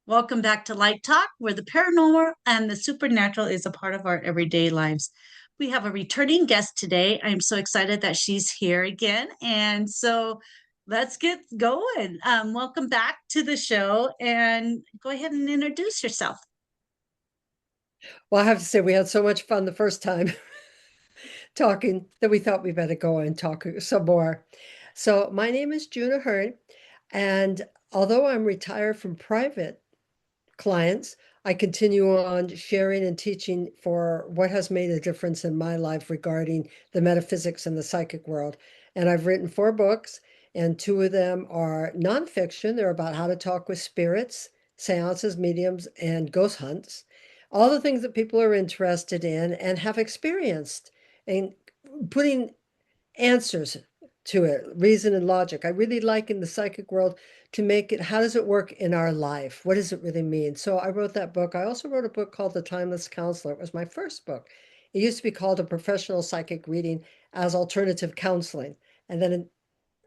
Welcome back to Light Talk, where the paranormal and the supernatural is a part of our everyday lives. We have a returning guest today. I'm so excited that she's here again. And so let's get going. Welcome back to the show and go ahead and introduce yourself. Well, I have to say we had so much fun the first time talking that we thought we better go and talk some more. So my name is June Ahern, and although I'm retired from private clients, I continue on sharing and teaching for what has made a difference in my life regarding the metaphysics and the psychic world. And I've written 4 books, and 2 of them are nonfiction. They're about how to talk with spirits, seances, mediums, and ghost hunts. All the things that people are interested in and have experienced, and putting answers to it, reason and logic. I really like in the psychic world to make it, how does it work in our life? What does it really mean? So I wrote that book. I also wrote a book called The Timeless Counselor. It was my first book. It used to be called A Professional Psychic Reading as Alternative Counseling. And then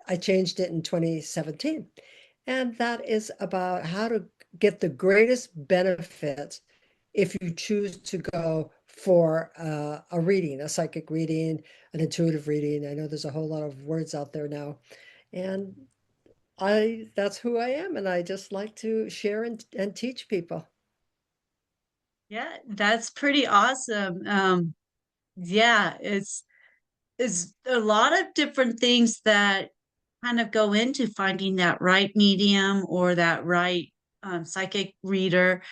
I changed it in 2017. And that is about how to get the greatest benefits if you choose to go for a reading, a psychic reading, an intuitive reading. I know there's a whole lot of words out there now. And that's who I am. And I just like to share and teach people. Yeah, that's pretty awesome. Yeah, it's a lot of different things that kind of go into finding that right medium or that right psychic reader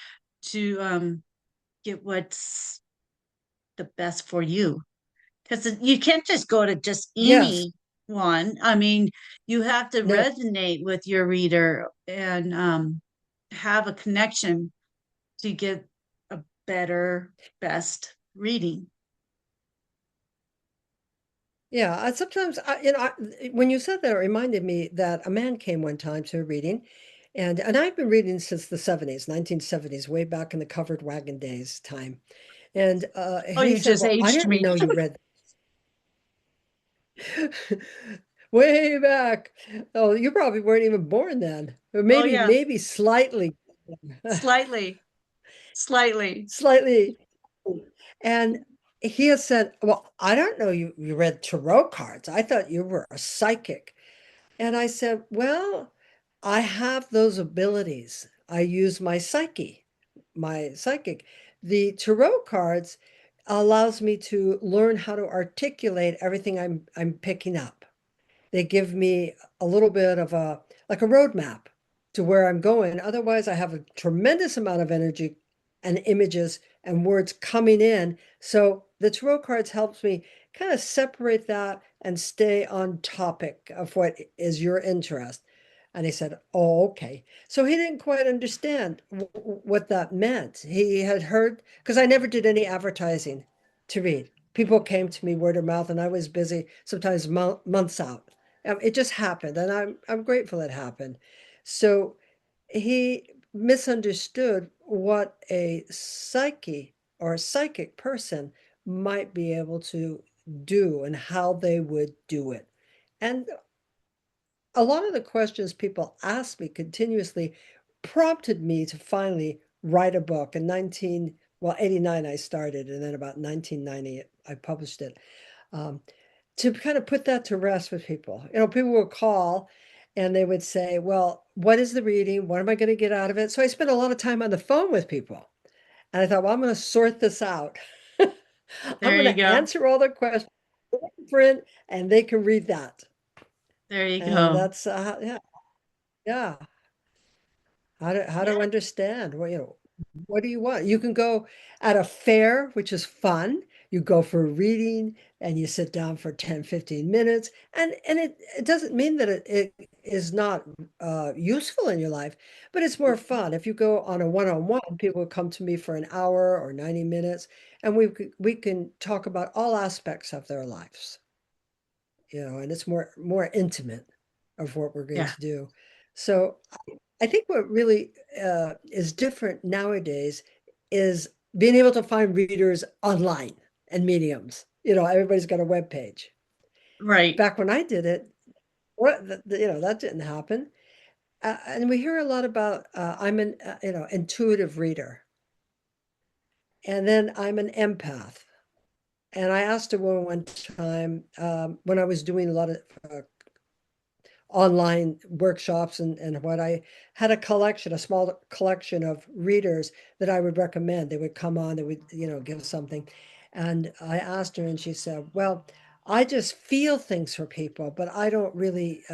to get what's the best for you. Because you can't just go to just Yes. any one. I mean, you have to No. resonate with your reader and have a connection to get a better, best reading. Yeah. Sometimes, when you said that, it reminded me that a man came one time to a reading. And I've been reading since the 70s, 1970s, way back in the covered wagon days time. And Oh, he you said, just "Well, I aged didn't me. know you read way back. Oh, you probably weren't even born then, or Oh, maybe yeah, maybe slightly, slightly, slightly. slightly." And he has said, "Well, I don't know you read tarot cards. I thought you were a psychic." And I said, "Well, I have those abilities. I use my psychic. The tarot cards allows me to learn how to articulate everything I'm picking up. They give me a little bit of a like a roadmap to where I'm going. Otherwise, I have a tremendous amount of energy and images and words coming in. So the tarot cards helps me kind of separate that and stay on topic of what is your interest." And he said, "Oh, okay." So he didn't quite understand what that meant. He had heard, because I never did any advertising to read. People came to me word of mouth, and I was busy sometimes months out. It just happened, and I'm grateful it happened. So he misunderstood what a psyche or a psychic person might be able to do and how they would do it. And a lot of the questions people asked me continuously prompted me to finally write a book. In 89 I started, and then about 1990 I published it. Um, to kind of put that to rest with people. People would call and they would say, "Well, what is the reading? What am I going to get out of it?" So I spent a lot of time on the phone with people. And I thought, well, I'm going to sort this out. I'm There going you to go. answer all their questions, print, and they can read that. There you And go. that's, yeah, yeah. How to Yeah. understand what do you want? You can go at a fair, which is fun. You go for a reading and you sit down for 10, 15 minutes. And it doesn't mean that it is not useful in your life, but it's more fun. If you go on a one-on-one, people will come to me for an hour or 90 minutes, and we can talk about all aspects of their lives, and it's more intimate of what we're going Yeah. to do. So I think what really is different nowadays is being able to find readers online and mediums. Everybody's got a web page. Right. Back when I did it, that didn't happen. and we hear a lot about, I'm an, intuitive reader, and then I'm an empath. And I asked a woman one time, when I was doing a lot of online workshops and what I had a collection, a small collection of readers that I would recommend. They would come on, they would, give something. And I asked her, and she said, well, I just feel things for people, but I don't really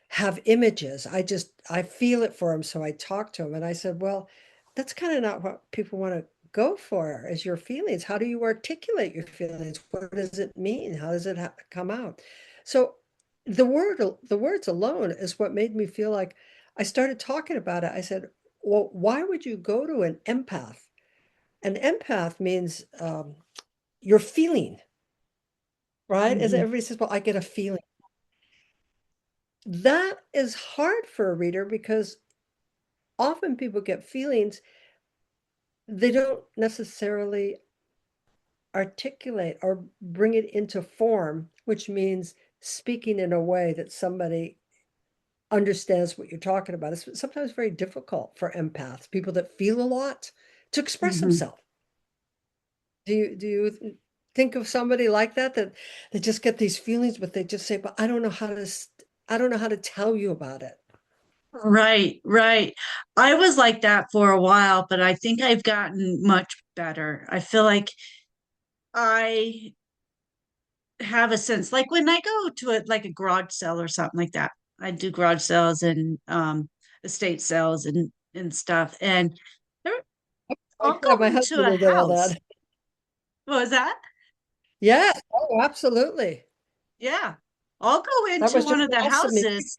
have images. I feel it for them. So I talk to them. And I said, well, that's kind of not what people want to go for is your feelings. How do you articulate your feelings? What does it mean? How does it come out? So the words alone is what made me feel like I started talking about it. I said, well, why would you go to an empath? An empath means you're feeling, right? As Mhm. everybody says, well, I get a feeling. That is hard for a reader because often people get feelings they don't necessarily articulate or bring it into form, which means speaking in a way that somebody understands what you're talking about. It's sometimes very difficult for empaths, people that feel a lot, to express Mhm. themselves. Do you think of somebody like that that they just get these feelings, but they just say, "But I don't know how to tell you about it." Right, right. I was like that for a while, but I think I've gotten much better. I feel like I have a sense, like when I go to like a garage sale or something like that. I do garage sales and estate sales and stuff. And there, I'll Yeah, go my into husband a did all house. that. What was that? Yeah. Oh, absolutely. Yeah. I'll go That into was one just of the awesome. houses.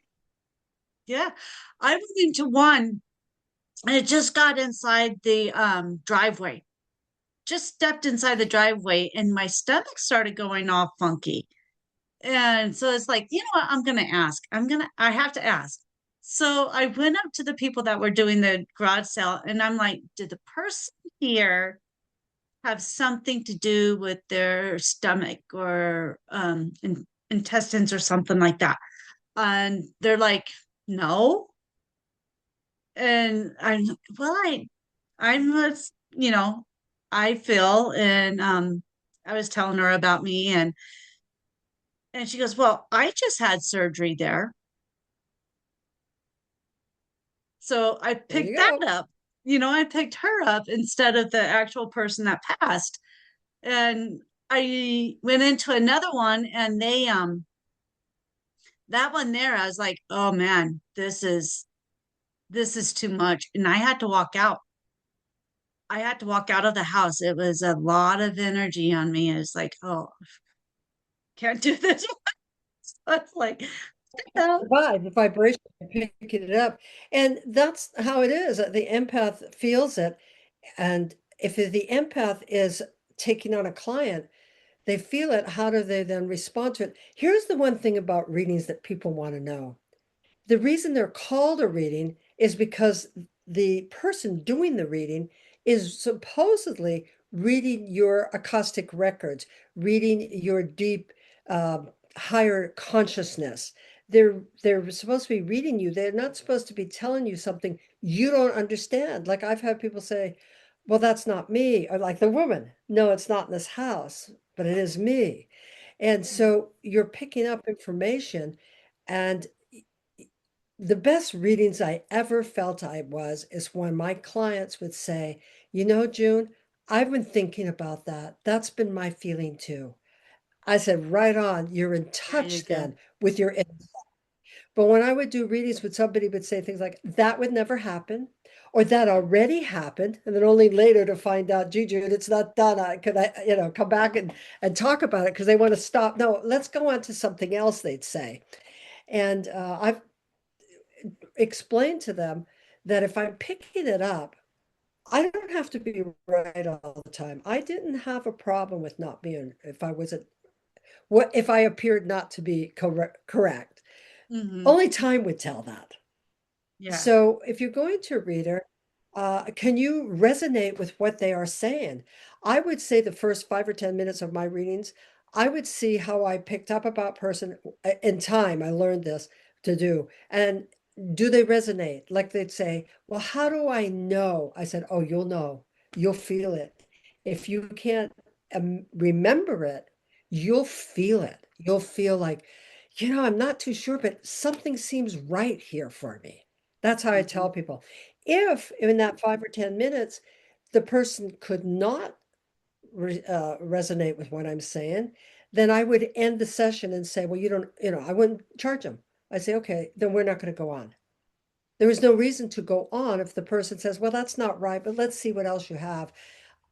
Yeah. I went into one and it just got inside the driveway. Just stepped inside the driveway and my stomach started going all funky. And so it's like, you know what? I have to ask. So I went up to the people that were doing the garage sale and I'm like, did the person here have something to do with their stomach or intestines or something like that? And they're like, no. And I'm you know, I feel, and I was telling her about me, and she goes, well, I just had surgery there. So I There picked you that go. up. I picked her up instead of the actual person that passed. And I went into another one and that one there, I was like, oh man, this is too much. And I had to walk out. I had to walk out of the house. It was a lot of energy on me. It's like, oh, can't do this. So it's like, no. The vibration, picking it up. And that's how it is. The empath feels it. And if the empath is taking on a client, they feel it. How do they then respond to it? Here's the one thing about readings that people want to know. The reason they're called a reading is because the person doing the reading is supposedly reading your acoustic records, reading your deep, higher consciousness. They're supposed to be reading you. They're not supposed to be telling you something you don't understand. Like I've had people say, "Well, that's not me," or like the woman, "No, it's not in this house, but it is me." And so you're picking up information, and the best readings I ever felt I was is when my clients would say, June, I've been thinking about that. That's been my feeling too. I said, right on. You're in There you touch go. then with your. But when I would do readings with somebody would say things like, that would never happen, or that already happened, and then only later to find out, gee, Jude, it's not done. Could I, come back and talk about it because they want to stop. No, let's go on to something else, they'd say. And I've explained to them that if I'm picking it up, I don't have to be right all the time. I didn't have a problem with not being, if I wasn't, what if I appeared not to be correct. Hmm. Only time would tell that. Yeah. So if you're going to a reader, can you resonate with what they are saying? I would say the first 5 or 10 minutes of my readings, I would see how I picked up about person in time. I learned this to do. And do they resonate? Like they'd say, well, how do I know? I said, oh, you'll know. You'll feel it. If you can't remember it, you'll feel it. You'll feel like, I'm not too sure, but something seems right here for me. That's how I tell Mhm. people. If in that 5 or 10 minutes, the person could not resonate with what I'm saying, then I would end the session and say, well, I wouldn't charge them. I say, okay, then we're not going to go on. There is no reason to go on if the person says, well, that's not right, but let's see what else you have.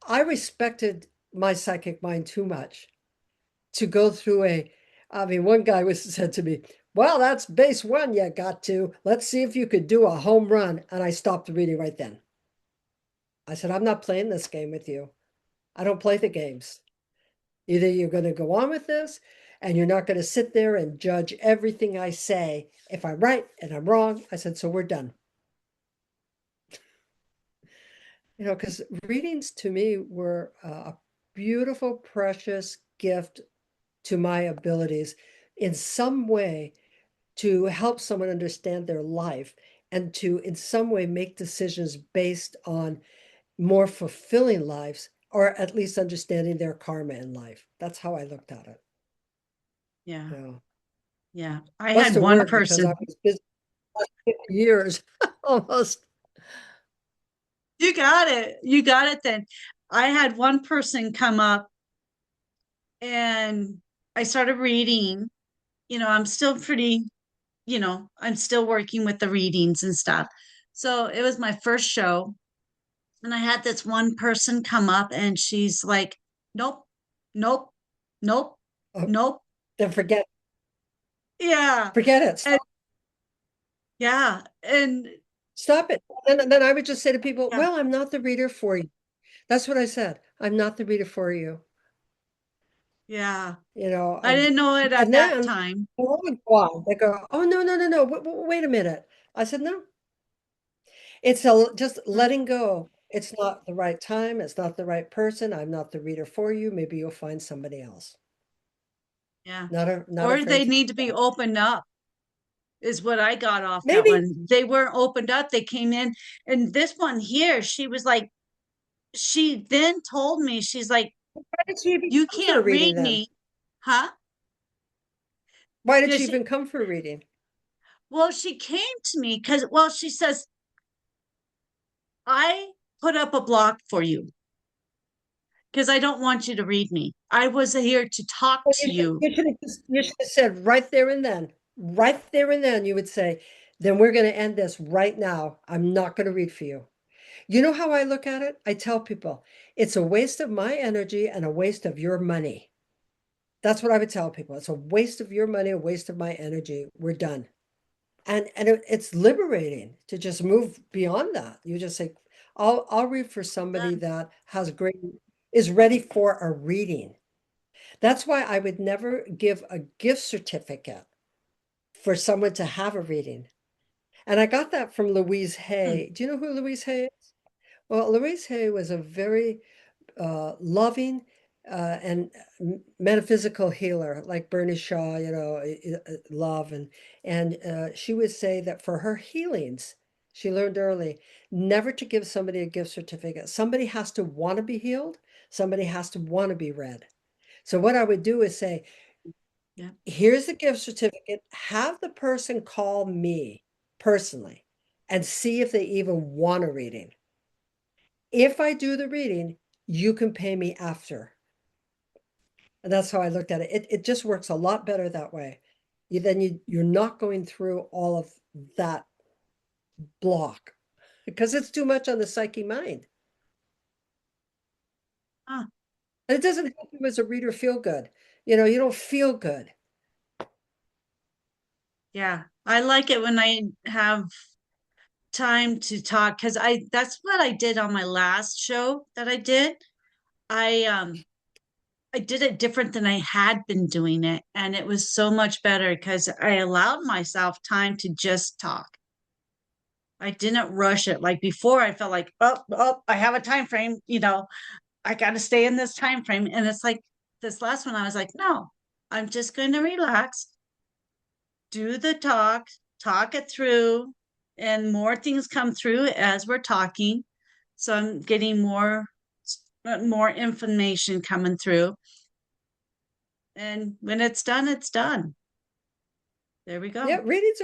I respected my psychic mind too much to go through I mean, one guy was said to me, well, that's base one you got to. Let's see if you could do a home run. And I stopped the reading right then. I said, I'm not playing this game with you. I don't play the games. Either you're going to go on with this and you're not going to sit there and judge everything I say. If I'm right and I'm wrong, I said, so we're done. Because readings to me were a beautiful, precious gift to my abilities in some way to help someone understand their life and to, in some way, make decisions based on more fulfilling lives or at least understanding their karma in life. That's how I looked at it. Yeah. Yeah. Yeah. I Must had have one worked because I person. was busy 50 years almost. You got it. You got it then. I had one person come up and I started reading. I'm still pretty, I'm still working with the readings and stuff. So it was my first show. And I had this one person come up and she's like, nope, nope, nope, Oh, nope. then Yeah. forget it. And Stop, yeah. And stop it. And then I would just say to people, yeah. well, I'm not the reader for you. That's what I said. I'm not the reader for you. Yeah. You know, I and didn't know it at and that then time. oh my God, they go, oh no, no, no, no. Wait a minute. I said, no, it's just Mm, letting go. It's not the right time. It's not the right person. I'm not the reader for you. Maybe you'll find somebody else. yeah. Not Or afraid they to need to do be that. opened up is what I got off that Maybe one. They weren't opened up. They came in and this one here, she was like, she then told me, she's like, why did she even you come for a can't reading read then? me. Huh? Why did Yeah, she even come for a reading? well, she came to me because, well, she says, I put up a block for you because I don't want you to read me. I was here to talk Well, to you. you should have said right there and then, you would say, then we're going to end this right now. I'm not going to read for you. You know how I look at it? I tell people it's a waste of my energy and a waste of your money. That's what I would tell people. It's a waste of your money, a waste of my energy. We're done. And it's liberating to just move beyond that. You just say, I'll read for somebody that is ready for a reading. That's why I would never give a gift certificate for someone to have a reading. And I got that from Louise Hmm. Hay. Do you know who Louise Hay is? Well, Louise Hay was a very loving and metaphysical healer, like Bernie Shaw, love and she would say that for her healings, she learned early never to give somebody a gift certificate. Somebody has to want to be healed. Somebody has to want to be read. So what I would do is say, Yeah. here's the gift certificate. Have the person call me personally and see if they even want a reading. If I do the reading, you can pay me after. And that's how I looked at it. It just works a lot better that way. You're not going through all of that block because it's too much on the psyche mind. Huh. And it doesn't help you as a reader feel good. You don't feel good. Yeah. I like it when I have time to talk because that's what I did on my last show that I did. I did it different than I had been doing it. And it was so much better because I allowed myself time to just talk. I didn't rush it. Like before, I felt like, oh, I have a time frame, I got to stay in this time frame. And it's like this last one, I was like, no, I'm just going to relax, do the talk it through. and more things come through as we're talking. So I'm getting more information coming through. And when it's done, it's done. There we Yeah, go. readings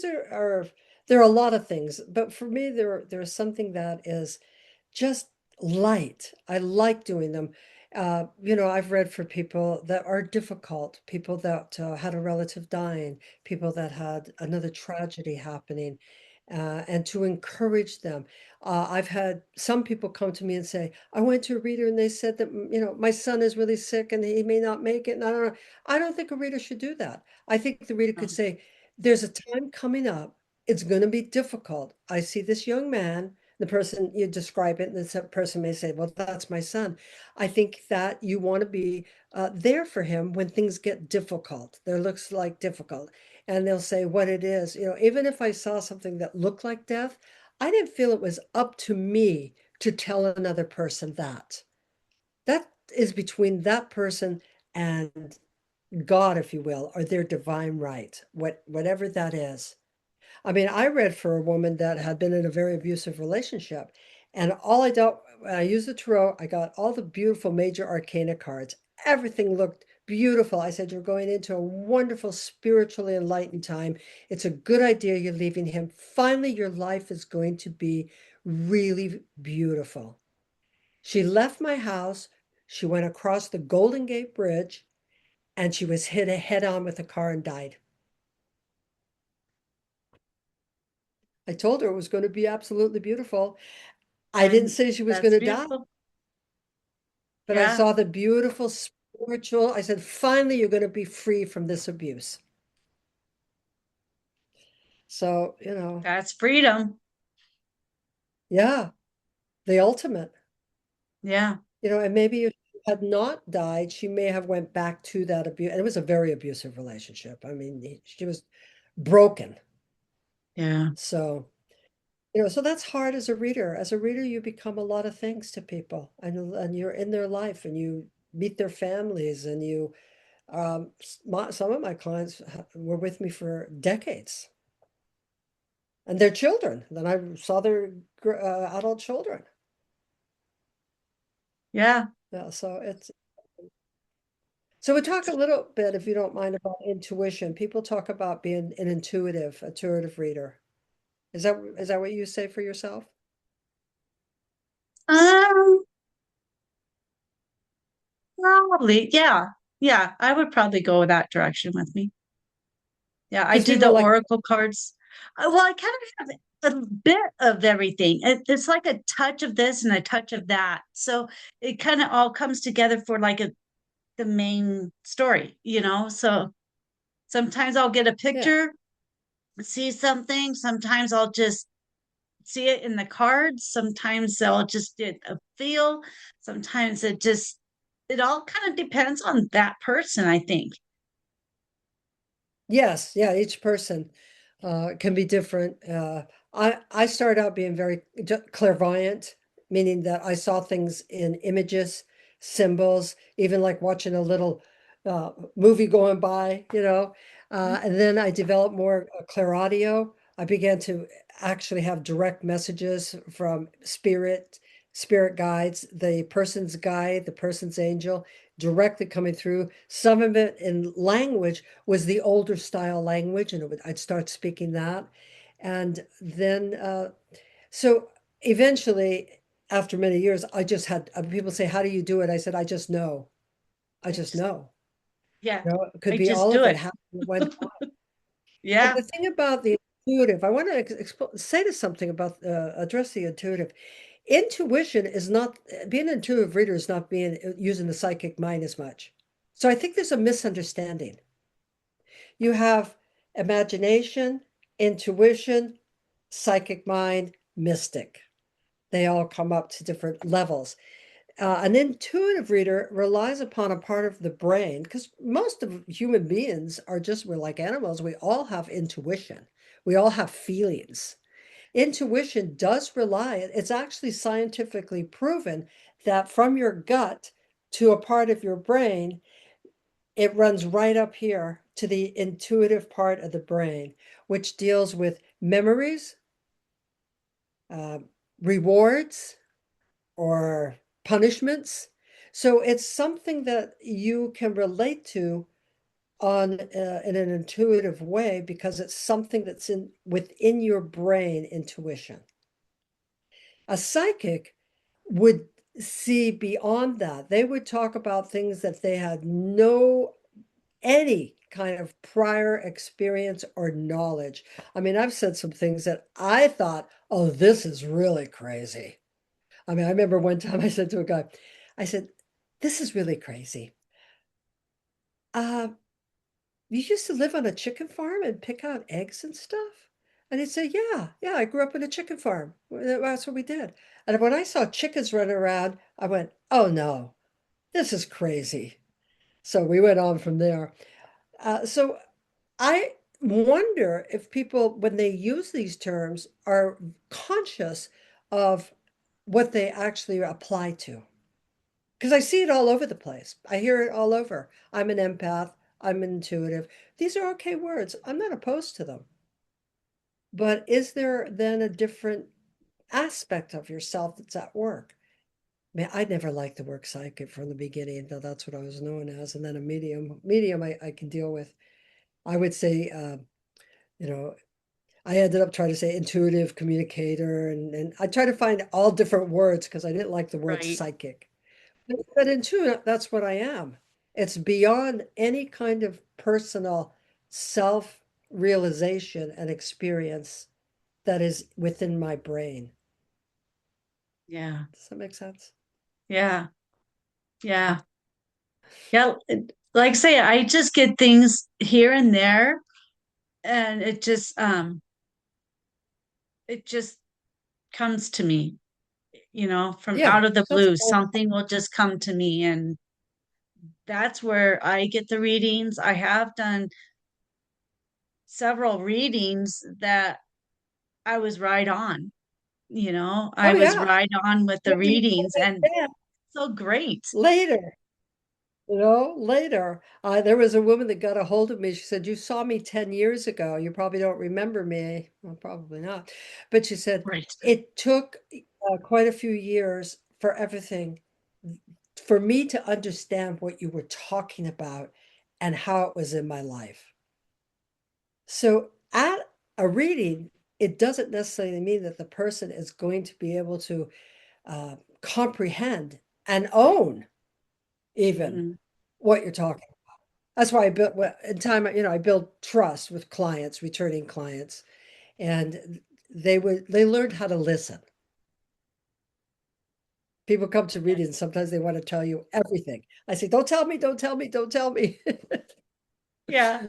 are there are a lot of things, but for me there's something that is just light. I like doing them. I've read for people that are difficult, people that had a relative dying, people that had another tragedy happening, and to encourage them. I've had some people come to me and say, I went to a reader and they said that, my son is really sick and he may not make it. And I don't know. I don't think a reader should do that. I think the reader could Um, say, there's a time coming up. It's going to be difficult. I see this young man, the person you describe it, and the person may say, well, that's my son. I think that you want to be there for him when things get difficult. There looks like difficult. And they'll say what it is. Even if I saw something that looked like death, I didn't feel it was up to me to tell another person that. That is between that person and God, if you will, or their divine right, whatever that is. I mean, I read for a woman that had been in a very abusive relationship, and all I dealt when I used the tarot, I got all the beautiful major arcana cards. Everything looked beautiful. I said, you're going into a wonderful, spiritually enlightened time. It's a good idea you're leaving him. Finally, your life is going to be really beautiful. She left my house. She went across the Golden Gate Bridge, and she was hit head on with a car and died. I told her it was going to be absolutely beautiful. I didn't and say she was going that's to die, beautiful. but I Yeah, saw the beautiful spiritual. I said, finally, you're going to be free from this abuse. So, that's freedom. yeah, the ultimate. Yeah, And maybe if she had not died, she may have went back to that abuse. And it was a very abusive relationship. I mean, she was broken. yeah, So, so that's hard as a reader. As a reader, you become a lot of things to people, and you're in their life, and you meet their families, and you some of my clients were with me for decades, and their children. Then I saw their adult children. yeah. Yeah, so we talk a little bit, if you don't mind, about intuition. People talk about being an intuitive reader. Is that what you say for yourself? Um, Probably. Yeah, yeah. I would probably go that direction with me. Yeah, I Because do people the are like, oracle cards. Well, I kind of have a bit of everything. It's like a touch of this and a touch of that. So it kind of all comes together for like the main story. So sometimes I'll get a yeah. picture, see something. Sometimes I'll just see it in the cards. Sometimes I'll just get a feel. Sometimes it all kind of depends on that person, I think. Yes, yeah, each person can be different. I started out being very clairvoyant, meaning that I saw things in images, symbols, even like watching a little movie going by, and then I developed more clairaudio. I began to actually have direct messages from spirit guides, the person's guide, the person's angel, directly coming through. Some of it in language was the older style language, and I'd start speaking that. And then, so eventually, after many years, I just had people say, how do you do it? I said, I just know. I I just just, know. yeah, It could I be just all do of it it. happened at one time. And Yeah. the thing about the intuitive, I want to say to something about address the intuitive. Intuition is not being an intuitive reader is not being using the psychic mind as much. So I think there's a misunderstanding. You have imagination, intuition, psychic mind, mystic. They all come up to different levels. An intuitive reader relies upon a part of the brain because most of human beings we're like animals. We all have intuition, we all have feelings. Intuition does rely, it's actually scientifically proven that from your gut to a part of your brain, it runs right up here to the intuitive part of the brain, which deals with memories, uh, rewards, or punishments. So it's something that you can relate to on in an intuitive way because it's something that's in within your brain intuition. A psychic would see beyond that. They would talk about things that they had no any kind of prior experience or knowledge. I mean, I've said some things that I thought, oh, this is really crazy. I mean, I remember one time I said to a guy, I said, this is really crazy. Uh, you used to live on a chicken farm and pick out eggs and stuff? And he'd say, yeah, yeah, I grew up in a chicken farm. That's what we did. And when I saw chickens running around, I went, oh no, this is crazy. So we went on from there. So I wonder if people, when they use these terms, are conscious of what they actually apply to. Because I see it all over the place. I hear it all over. I'm an empath. I'm intuitive. These are okay words. I'm not opposed to them. But is there then a different aspect of yourself that's at work? Man, I never liked the word psychic from the beginning, though that's what I was known as. And then a medium. Medium I can deal with. I would say, you know, I ended up trying to say intuitive communicator, and I try to find all different words because I didn't like the word Right. psychic. But intuitive, that's what I am. It's beyond any kind of personal self-realization and experience that is within my brain. Yeah. Does that make sense? Yeah. Yeah. Yeah. Like I say, I just get things here and there, and it just comes to me, from Yeah, out of the that's blue. all. Something will just come to me, and that's where I get the readings. I have done several readings that I was right on, I Oh was yeah. right on with the What you readings, and yeah, so great. later. Later, there was a woman that got a hold of me. She said, you saw me 10 years ago. You probably don't remember me. Well, probably not. But she said, Right. it took quite a few years for everything, for me to understand what you were talking about and how it was in my life. So at a reading, it doesn't necessarily mean that the person is going to be able to comprehend and own even Mhm. what you're talking. That's why I built in time, I build trust with clients, returning clients, and they learned how to listen. People come to Yeah. readings, sometimes they want to tell you everything. I say, don't tell me, don't tell me, don't tell me. Yeah,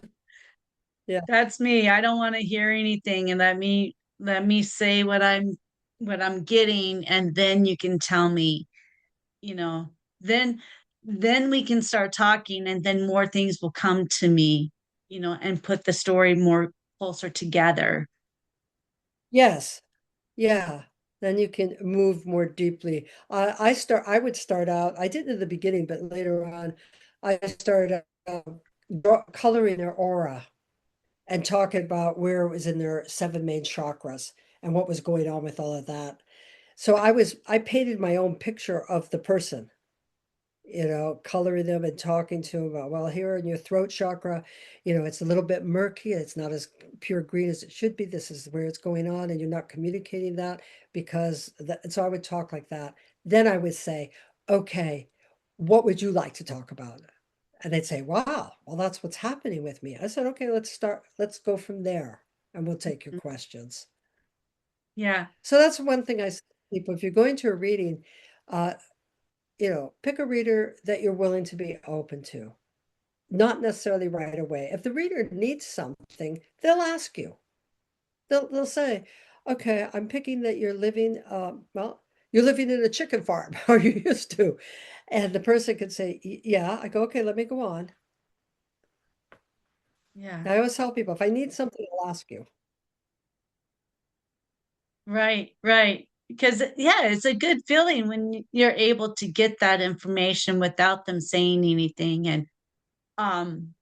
Yeah. that's me. I don't want to hear anything, and let me say what I'm getting, and then you can tell me, you know. Then we can start talking, and then more things will come to me, and put the story more closer together. Yes. Yeah. Then you can move more deeply. I would start out, I did in the beginning, but later on, I started coloring their aura and talking about where it was in their seven main chakras and what was going on with all of that. So I painted my own picture of the person, coloring them and talking to them about, well, here in your throat chakra, it's a little bit murky. It's not as pure green as it should be. This is where it's going on, and you're not communicating that because that. And so I would talk like that. Then I would say, okay, what would you like to talk about? And they'd say, wow, well, that's what's happening with me. I said, okay, let's go from there and we'll take your questions. Yeah. So that's one thing I say to people. If you're going to a reading, uh, pick a reader that you're willing to be open to, not necessarily right away. If the reader needs something, they'll ask you. They'll say, okay, I'm picking that you're living in a chicken farm, or you used to. And the person could say, yeah. I go, okay, let me go on. Yeah. I always tell people, if I need something, I'll ask you. Right, right. Because yeah, it's a good feeling when you're able to get that information without them saying anything. And um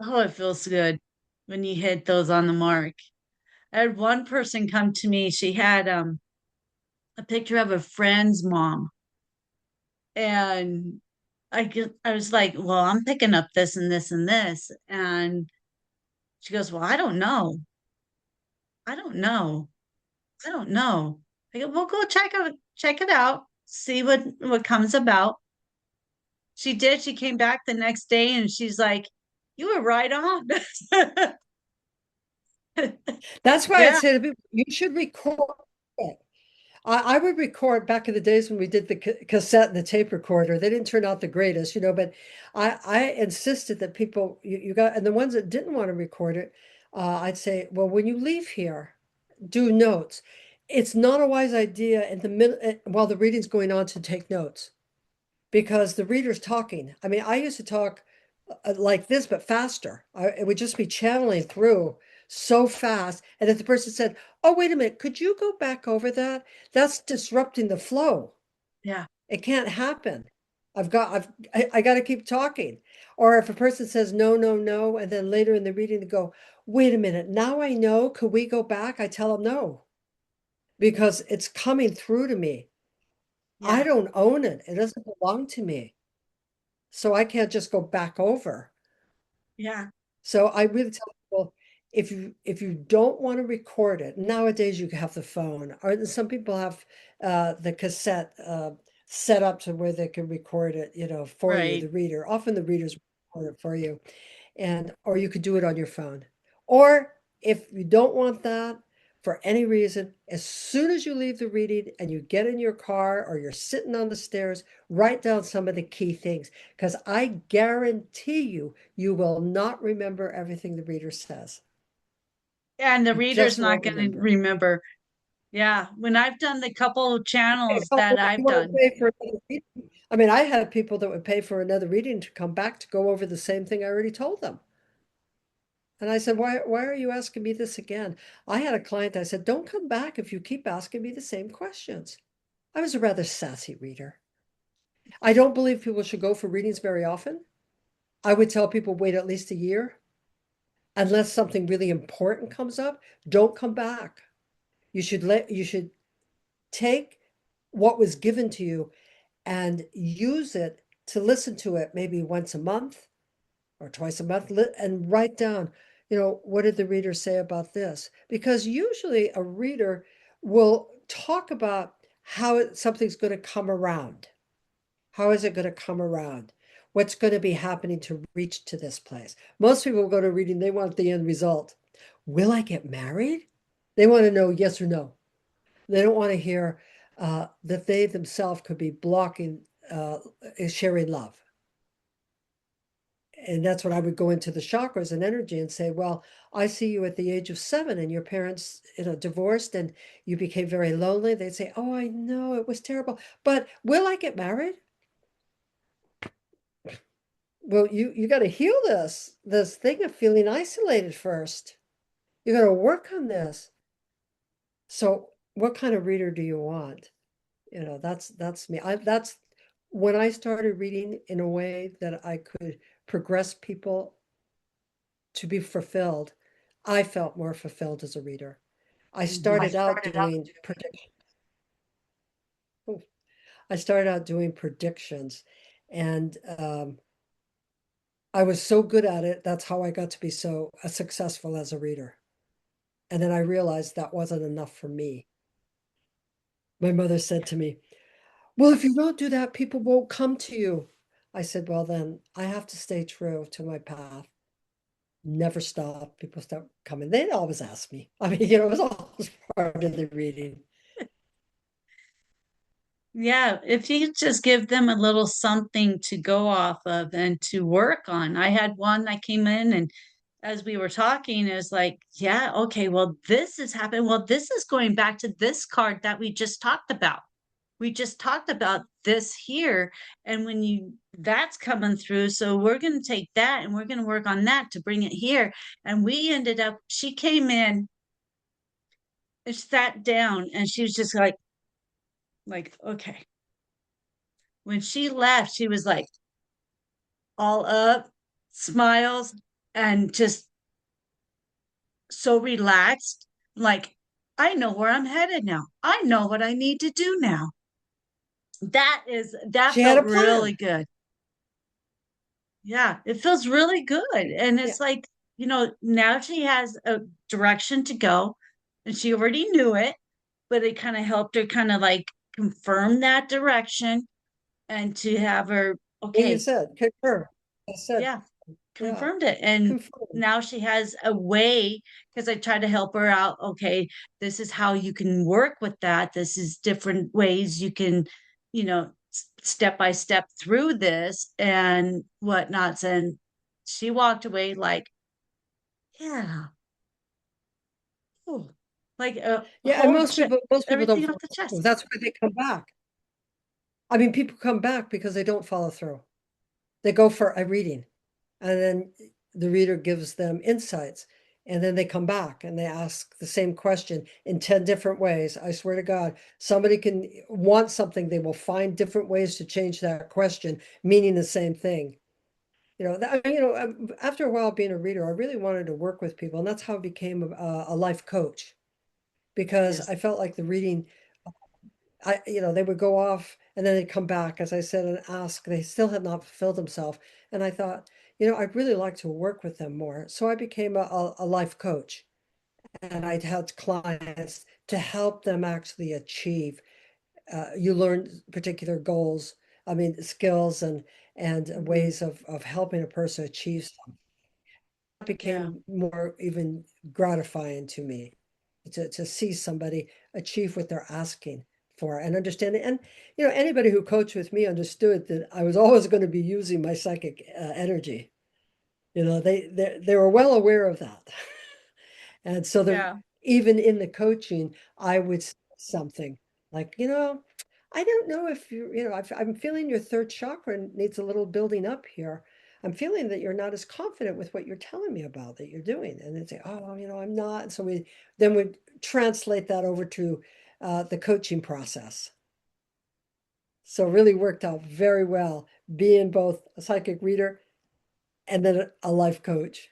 oh, it feels good when you hit those on the mark. I had one person come to me. She had a picture of a friend's mom. And I was like, well, I'm picking up this and this and this. And she goes, well, I don't know. I don't know. I don't know. I go, well, go check it out, see what comes about. She did. She came back the next day and she's like, you were right on. That's why I'd Yeah, say to people, you should record it. I would record back in the days when we did the cassette and the tape recorder. They didn't turn out the greatest, but I insisted that people, you got, and the ones that didn't want to record it, I'd say, well, when you leave here, do notes. It's not a wise idea in the middle, while the reading's going on, to take notes because the reader's talking. I mean, I used to talk like this, but faster. It would just be channeling through so fast. And if the person said, oh, wait a minute, could you go back over that? That's disrupting the flow. yeah, It can't happen. I got to keep talking. Or if a person says no, no, no, and then later in the reading they go, wait a minute, now I know, could we go back? I tell them no, because it's coming through to me. I yeah, don't own it. It doesn't belong to me. So I can't just go back over. yeah, So I really tell people, if you don't want to record it, nowadays you have the phone, or some people have the cassette set up to where they can record it, for you, right. the reader. Often the readers record it for you, and or you could do it on your phone. Or if you don't want that for any reason, as soon as you leave the reading and you get in your car or you're sitting on the stairs, write down some of the key things because I guarantee you will not remember everything the reader says. And the You reader's just not won't going to remember. remember. Yeah, when I've done the couple of Okay, channels oh, that well, you I've want to done, pay for another reading? I mean, I had people that would pay for another reading to come back to go over the same thing I already told them. And I said, why are you asking me this again? I had a client, I said, don't come back if you keep asking me the same questions. I was a rather sassy reader. I don't believe people should go for readings very often. I would tell people wait at least a year. Unless something really important comes up, don't come back. You should take what was given to you and use it to listen to it maybe once a month or twice a month and write down, what did the reader say about this? Because usually a reader will talk about how something's going to come around. How is it going to come around? What's going to be happening to reach to this place? Most people go to reading, they want the end result. Will I get married? They want to know yes or no. They don't want to hear that they themselves could be blocking sharing love. And that's what I would go into the chakras and energy and say, well, I see you at the age of 7 and your parents, divorced and you became very lonely. They'd say, oh, I know it was terrible, but will I get married? Well, you got to heal this thing of feeling isolated first. You got to work on this. So what kind of reader do you want? That's me. That's when I started reading in a way that I could progress people to be fulfilled. I felt more fulfilled as a reader. I mhm. started out doing I started out doing predictions, and I was so good at it. That's how I got to be so successful as a reader. And then I realized that wasn't enough for me. My mother said to me, well, if you don't do that, people won't come to you. I said, well, then I have to stay true to my path. Never stop. People start coming. They'd always ask me. I mean, it was always part of the reading. Yeah, if you just give them a little something to go off of and to work on. I had one that came in, and as we were talking, it was like, yeah, okay, well, this is happening. Well, this is going back to this card that we just talked about. We just talked about this here. And that's coming through. So we're going to take that and we're going to work on that to bring it here. And we ended up, she came in and sat down and she was just like, okay. When she left, she was like all up, smiles, and just so relaxed. Like, I know where I'm headed now. I know what I need to do now. That She had felt a really plan. good. Yeah, it feels really good. And Yeah. it's like, now she has a direction to go and she already knew it, but it kind of helped her kind of like confirm that direction and to have her, Well, you okay, said, concur. I said, yeah, yeah, confirmed it. And confirm. now she has a way because I tried to help her out. Okay, this is how you can work with that. This is different ways you can, step by step through this and whatnots. And she walked away like, yeah, oh, like a Yeah, and whole most people don't everything off follow the through. chest. That's why they come back. I mean, people come back because they don't follow through. They go for a reading, and then the reader gives them insights, and then they come back and they ask the same question in 10 different ways. I swear to God, somebody can want something, they will find different ways to change that question, meaning the same thing. After a while being a reader, I really wanted to work with people, and that's how I became a life coach because Yes. I felt like the reading they would go off and then they'd come back, as I said, and ask. They still had not fulfilled themselves. And I thought, I'd really like to work with them more. So I became a life coach and I'd had clients to help them actually achieve. You learn particular goals, I mean, skills and Hmm. ways of helping a person achieve Yeah. became more even gratifying to me to see somebody achieve what they're asking for and understanding. And anybody who coached with me understood that I was always going to be using my psychic energy. They were well aware of that. And so Yeah. even in the coaching, I would say something like, I don't know if I'm feeling your third chakra needs a little building up here. I'm feeling that you're not as confident with what you're telling me about that you're doing. And they'd say, oh, I'm not. And so we translate that over to the coaching process. So it really worked out very well being both a psychic reader and then a life coach.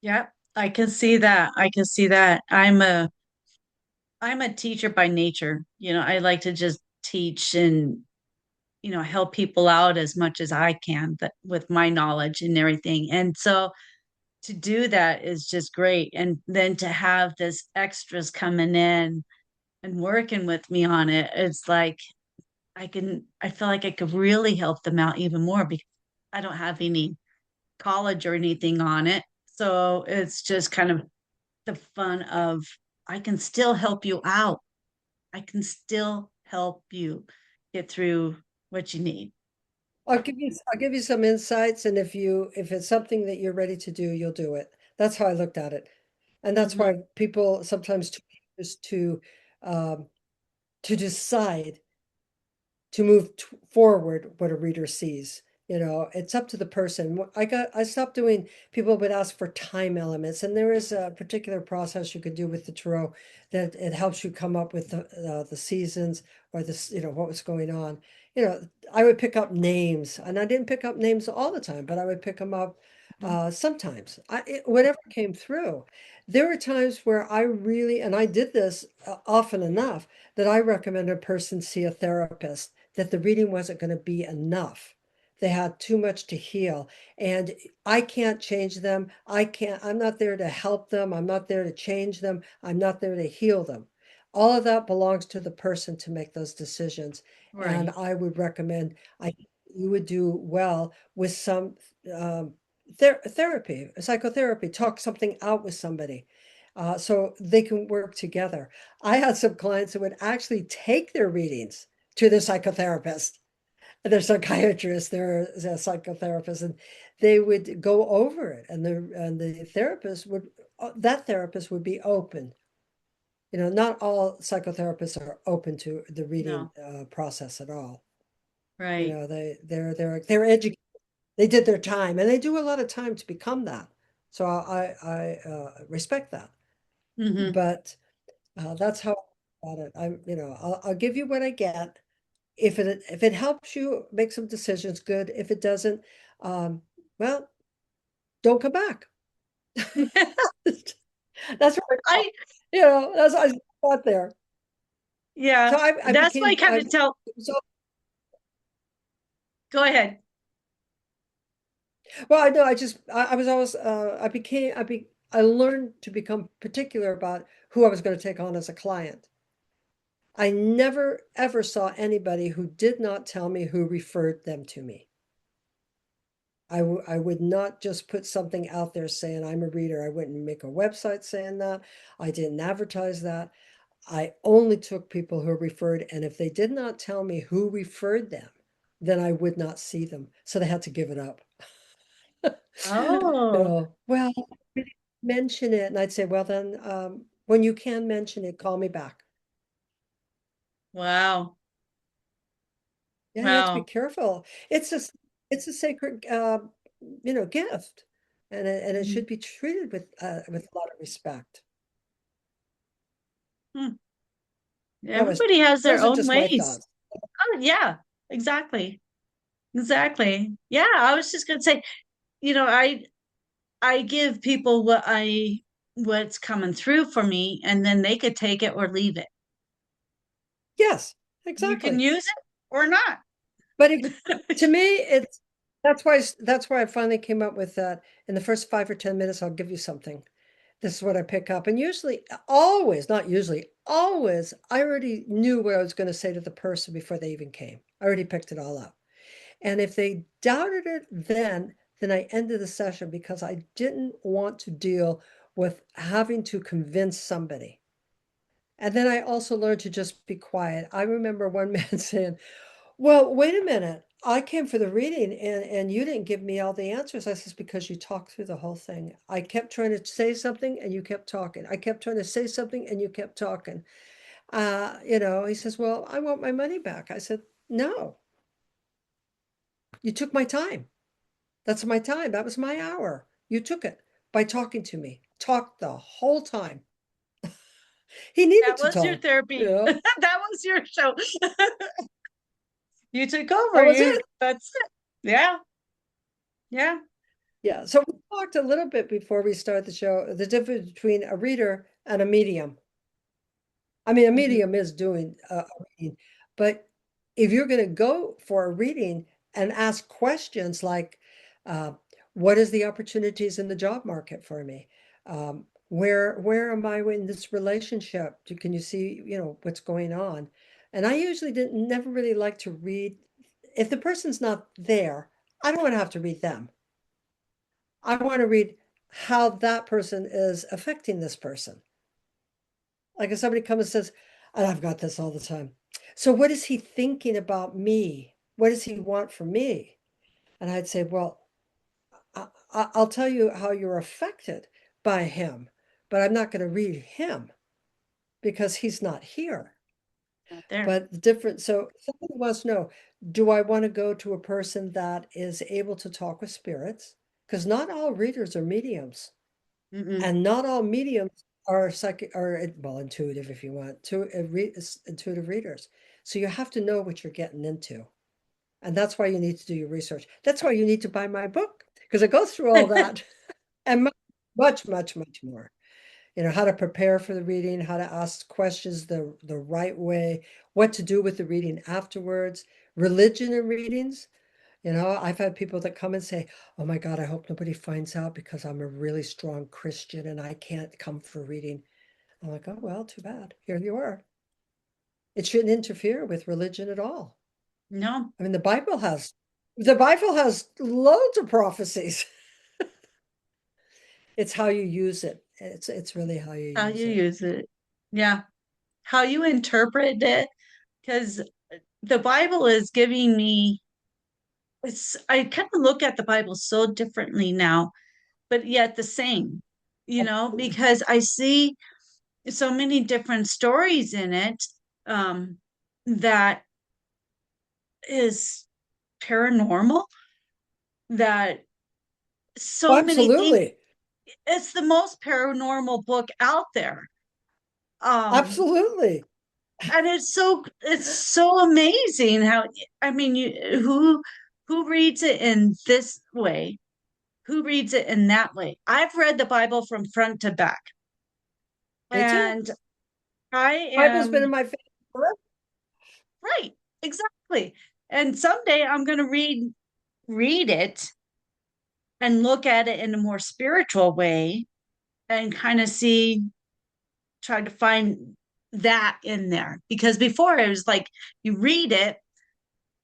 Yeah. I can see that. I can see that. I'm a teacher by nature. I like to just teach and, help people out as much as I can that with my knowledge and everything. And so to do that is just great. And then to have this extras coming in and working with me on it, it's like I feel like I could really help them out even more because I don't have any college or anything on it. So it's just kind of the fun of I can still help you out. I can still help you get through what you need. I'll give you some insights, and if it's something that you're ready to do, you'll do it. That's how I looked at it. And that's Hmm. why people sometimes took years um, to decide to move forward what a reader sees. It's up to the person. I stopped doing, people would ask for time elements, and there is a particular process you could do with the tarot that it helps you come up with the seasons or this, what was going on. I would pick up names, and I didn't pick up names all the time, but I would pick them up sometimes. Whatever came through. There were times where I really, and I did this often enough, that I recommend a person see a therapist, that the reading wasn't going to be enough. They had too much to heal. And I can't change them. I'm not there to help them. I'm not there to change them. I'm not there to heal them. All of that belongs to the person to make those decisions. And Right. I would recommend you would do well with some um, therapy, psychotherapy, talk something out with somebody so they can work together. I had some clients who would actually take their readings to their psychotherapist, their psychiatrist, their psychotherapist, and they would go over it. And the therapist would that therapist would be open. Not all psychotherapists are open to the reading No. process at all. Right. They're educated. They did their time, and they do a lot of time to become that. So I respect that. Hmm. But that's how I got it. I'll give you what I get. If it helps you make some decisions, good. If it doesn't, um, well, don't come back. That's what I thought. I That's what I thought there. So yeah, I that's why I became, kind of tell. so, Go ahead. well, I know, I was always, I learned to become particular about who I was going to take on as a client. I never ever saw anybody who did not tell me who referred them to me. I would not just put something out there saying I'm a reader. I wouldn't make a website saying that. I didn't advertise that. I only took people who referred, and if they did not tell me who referred them, then I would not see them. So they had to give it up. Oh, Well, we didn't mention it. And I'd say, well, then, when you can mention it, call me back. wow. Yeah, you have to be Wow. careful. It's a sacred, gift, and it Mhm. should be treated with a lot of respect. Hmm. That was Everybody has their those are own just my ways. thoughts. Oh, yeah, exactly. Exactly. Yeah, I was just gonna say, I give people what's coming through for me, and then they could take it or leave it. Yes, You can exactly. use it or not. But to me, that's why I finally came up with that. In the first 5 or 10 minutes, I'll give you something. This is what I pick up. And usually, always, not usually, always, I already knew what I was going to say to the person before they even came. I already picked it all up. And if they doubted it then I ended the session because I didn't want to deal with having to convince somebody. And then I also learned to just be quiet. I remember one man saying, well, wait a minute. I came for the reading and you didn't give me all the answers. I says, because you talked through the whole thing. I kept trying to say something and you kept talking. I kept trying to say something and you kept talking. He says, well, I want my money back. I said, no, you took my time. That's my time. That was my hour. You took it by talking to me. Talked the whole time. He needed That to was your talk. therapy. That was your show. You took over. That was it. That's it. Yeah. Yeah. Yeah. So we talked a little bit before we start the show, the difference between a reader and a medium. I mean, a Mhm. medium is doing a reading, but if you're going to go for a reading and ask questions like, uh, what is the opportunities in the job market for me? Where am I in this relationship? Can you see, what's going on? And I usually didn't never really like to read. If the person's not there, I don't want to have to read them. I want to read how that person is affecting this person. Like if somebody comes and says, and I've got this all the time. So what is he thinking about me? What does he want from me? And I'd say, well, I'll tell you how you're affected by him, but I'm not going to read him because he's not here. Not there. But the different, so somebody wants to know, do I want to go to a person that is able to talk with spirits? Because not all readers are mediums. Mm-mm. And not all mediums are well, intuitive if you want to intuitive readers. So you have to know what you're getting into. And that's why you need to do your research. That's why you need to buy my book because it goes through all that and much, much, much more. How to prepare for the reading, how to ask questions the right way, what to do with the reading afterwards, religion and readings. I've had people that come and say, oh my God, I hope nobody finds out because I'm a really strong Christian and I can't come for reading. I'm like, oh, well, too bad. Here you are. It shouldn't interfere with religion at all. No. I mean, the Bible has loads of prophecies. It's how you use it. It's really how you How use you it. use it. Yeah. How you interpret it. Because the Bible is giving me, I kind of look at the Bible so differently now, but yet the same, because I see so many different stories in it, um, that is paranormal, that Oh, so many things. absolutely. It's the most paranormal book out there. Um, Absolutely. and it's so amazing how, I mean, who reads it in this way, who reads it in that way. I've read the Bible from front to back. Me too. And I Bible's been am in my family forever. right, exactly. And someday I'm going to read it and look at it in a more spiritual way and kind of see, try to find that in there. Because before it was like you read it,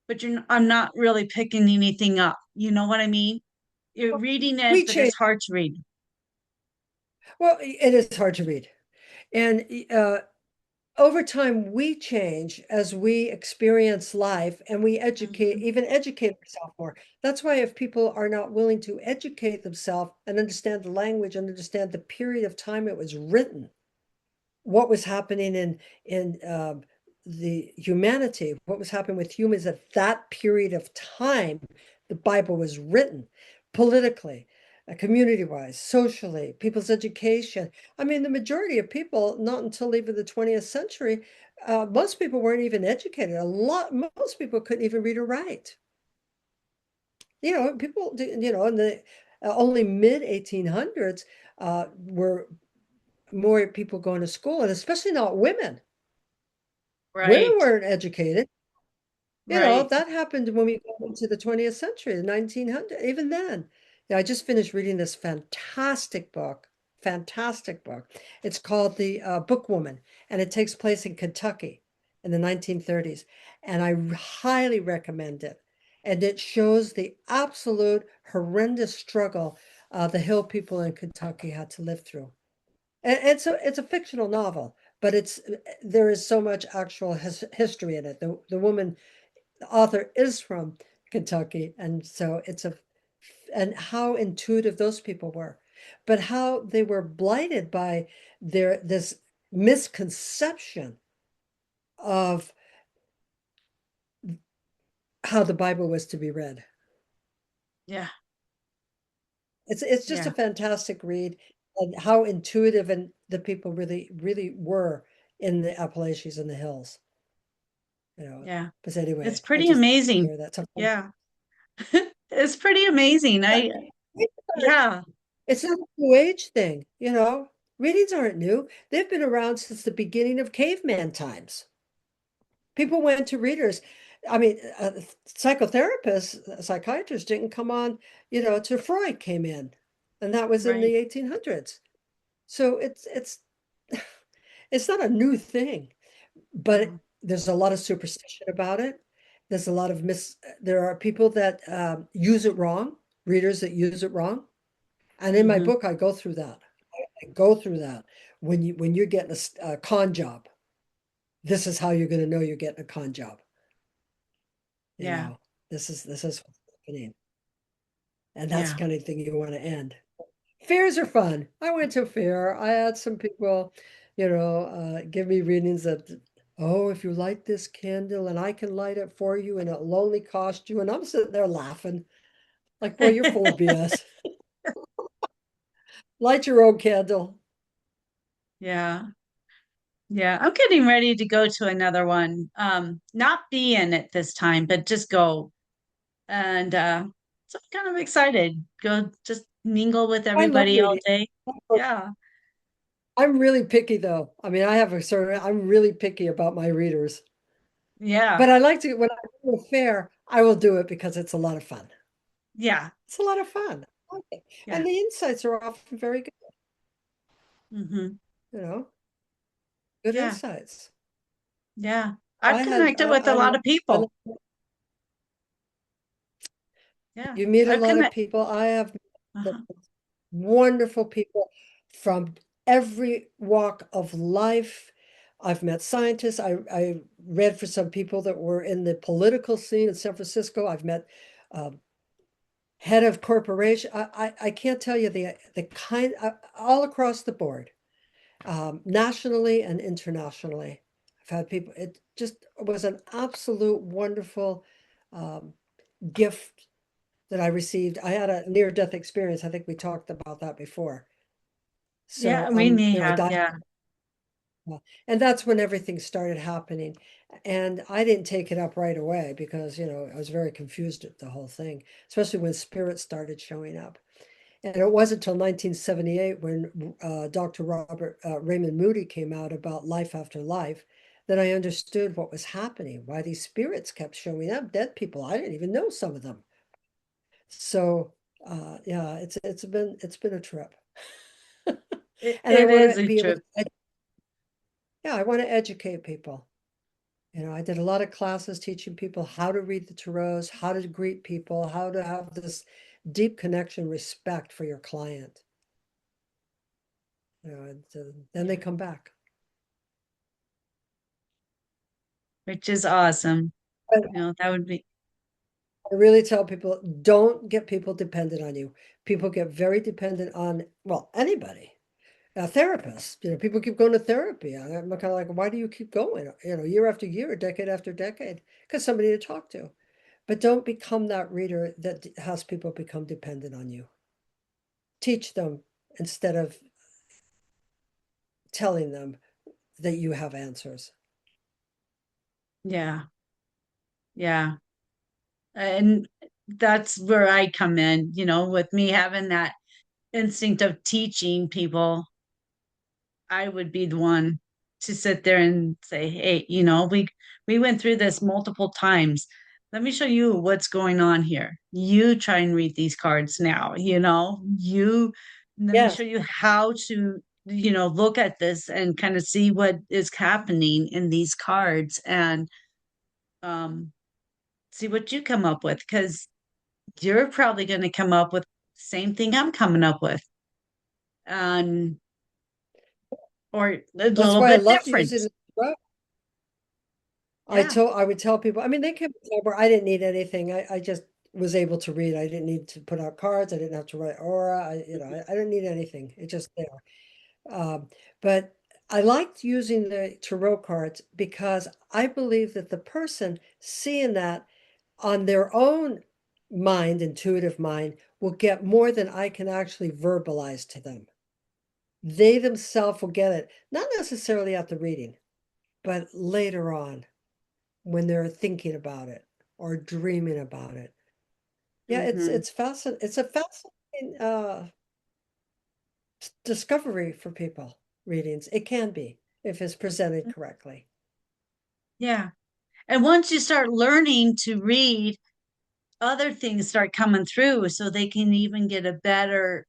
but I'm not really picking anything up. You know what I mean? You're reading it, We but it's change. hard to read. Well, it is hard to read. And over time, we change as we experience life and we educate, Mhm. even educate ourselves more. That's why if people are not willing to educate themselves and understand the language and understand the period of time it was written, what was happening in the humanity, what was happening with humans at that period of time the Bible was written, politically, community-wise, socially, people's education. I mean, the majority of people, not until even the 20th century, most people weren't even educated. Most people couldn't even read or write. People, in the only mid 1800s were more people going to school, and especially not women. Women Right, weren't educated. right. That happened when we got into the 20th century, the 1900s, even then. Yeah, I just finished reading this fantastic book. It's called The Book Woman, and it takes place in Kentucky in the 1930s. And I highly recommend it. And it shows the absolute horrendous struggle the Hill people in Kentucky had to live through. And it's a fictional novel, but there is so much actual history in it. The woman, the author is from Kentucky, and so and how intuitive those people were, but how they were blighted by this misconception of how the Bible was to be read. Yeah, It's just a yeah, fantastic read, and how intuitive and the people really really were in the Appalachians and the hills. yeah. But It's anyway, I pretty just amazing. share that sometimes. Yeah. It's pretty amazing. Yeah, Yeah, it's not a new age thing. Readings aren't new. They've been around since the beginning of caveman times. People went to readers. I mean, psychotherapists, psychiatrists didn't come on, till Freud came in, and that was in right. the 1800s. So it's not a new thing, but No. there's a lot of superstition about it. There's a lot of there are people that use it wrong, readers that use it wrong. And in my Hmm. book, I go through that. I go through that. When you're getting a con job, this is how you're going to know you're getting a con job. You Yeah, know, this is what's happening, and that's the yeah. kind of thing you want to end. Fairs are fun. I went to a fair. I had some people, give me readings that, oh, if you light this candle and I can light it for you and it'll only cost you. And I'm sitting there laughing, like, boy, you're full of BS. Light your own candle. Yeah, yeah. I'm getting ready to go to another one. Not be in it this time, but just go. And so I'm kind of excited. Go just mingle with I love everybody all reading. day. Yeah, I'm really picky though. I mean, I'm really picky about my readers. yeah, But I like to, when I go to a fair, I will do it because it's a lot of fun. yeah, It's a lot of fun. I like it. yeah. And the insights are often very good, Hmm. you know, good Yeah, insights. yeah. I've I had, connected with a lot of I people. love, Yeah, you meet a I've lot of connected. people. I have met Uh-huh. wonderful people from every walk of life. I've met scientists. I read for some people that were in the political scene in San Francisco. I've met um, head of corporation. I can't tell you the kind all across the board, nationally and internationally. I've had people. It just was an absolute wonderful um, gift that I received. I had a near-death experience. I think we talked about that before. Yeah, So we may I have. died. Yeah, And that's when everything started happening. And I didn't take it up right away because, I was very confused at the whole thing, especially when spirits started showing up. And it wasn't until 1978 when Dr. Robert Raymond Moody came out about life after life that I understood what was happening, why these spirits kept showing up, dead people. I didn't even know some of them. So yeah, it's been a trip. And I It want is to a be able trip. to, yeah, I want to educate people. You know, I did a lot of classes teaching people how to read the tarots, how to greet people, how to have this deep connection, respect for your client. You know, and then they Yeah, come back. which is awesome. But You know, that would be, I really tell people, don't get people dependent on you. People get very dependent on, well, anybody. A therapist, people keep going to therapy. I'm kind of like, why do you keep going? Year after year, decade after decade, because somebody to talk to. But don't become that reader that has people become dependent on you. Teach them instead of telling them that you have answers. yeah, yeah. And that's where I come in, with me having that instinct of teaching people. I would be the one to sit there and say, "Hey, we went through this multiple times. Let me show you what's going on here. You try and read these cards now, you let me Yes, show you how to, look at this and kind of see what is happening in these cards and um see what you come up with because you're probably going to come up with the same thing I'm coming up with. Um or a that's little why I bit loved different. using the drug. Yeah. I would tell people, I mean, they came to a time where I didn't need anything. I just was able to read. I didn't need to put out cards. I didn't have to write aura. I didn't need anything. It's just there. Um, but I liked using the tarot cards because I believe that the person seeing that on their own mind, intuitive mind, will get more than I can actually verbalize to them. They themselves will get it, not necessarily at the reading, but later on when they're thinking about it or dreaming about it. Yeah, Hmm. it's fascinating. It's a fascinating discovery for people, readings. It can be if it's presented correctly. Yeah. And once you start learning to read, other things start coming through so they can even get a better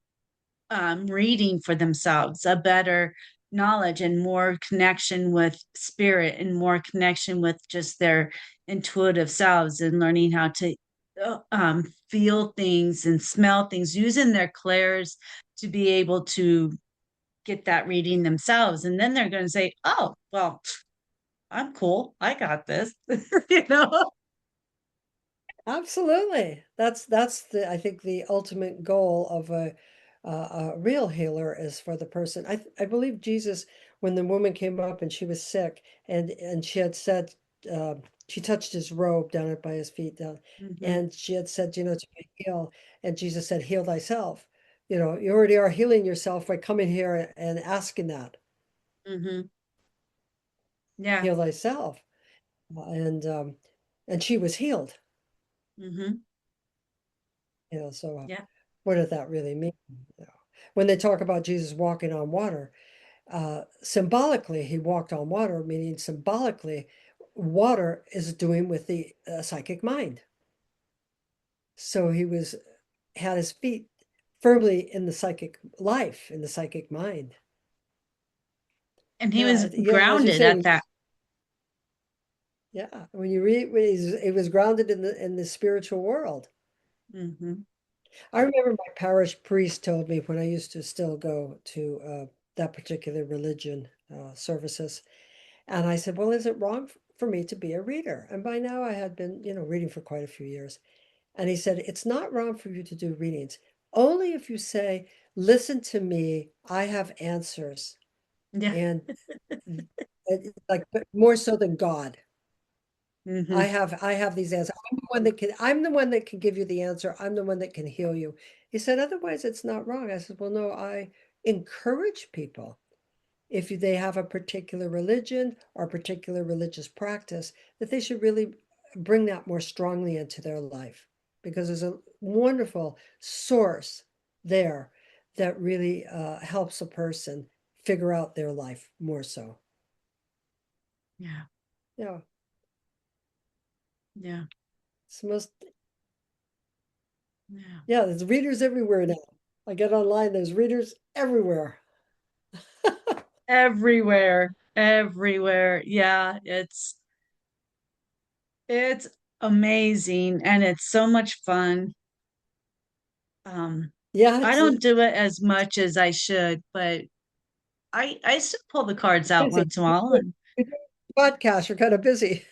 reading for themselves, a better knowledge and more connection with spirit and more connection with just their intuitive selves and learning how to feel things and smell things, using their clairs to be able to get that reading themselves. And then they're going to say, oh, well, I'm cool. I got this, you know? Absolutely. That's the I think the ultimate goal of a real healer is for the person. I believe Jesus, when the woman came up and she was sick, and she had said, uh, she touched his robe down by his feet down, Hmm. and she had said, to be healed, and Jesus said, "Heal thyself." You already are healing yourself by coming here and asking that. Hmm. Yeah. Heal thyself, and she was healed. Hmm. So Yeah. what did that really mean? You know, when they talk about Jesus walking on water, symbolically, he walked on water, meaning symbolically, water is doing with the psychic mind. So he had his feet firmly in the psychic life, in the psychic mind. And he Yeah, was yeah, as you grounded say, at that. yeah, when you read, it was grounded in the spiritual world. Hmm. I remember my parish priest told me when I used to still go to that particular religion services. And I said, well, is it wrong for me to be a reader? And by now I had been, reading for quite a few years. And he said, it's not wrong for you to do readings. Only if you say, listen to me, I have answers. Yeah. And like, but more so than God. Hmm. I have these answers. I'm the one that can give you the answer. I'm the one that can heal you. He said, otherwise it's not wrong. I said, well, no, I encourage people if they have a particular religion or a particular religious practice, that they should really bring that more strongly into their life because there's a wonderful source. there that really helps a person figure out their life more so. Yeah. Yeah, Yeah. it's the most, Yeah. yeah, there's readers everywhere now. I get online, there's readers everywhere. Everywhere. Everywhere. Yeah. It's amazing and it's so much fun. Um, Yeah, I don't do it as much as I should, but I still pull the cards out busy. once in a while and You're doing a podcast, you're kind of busy.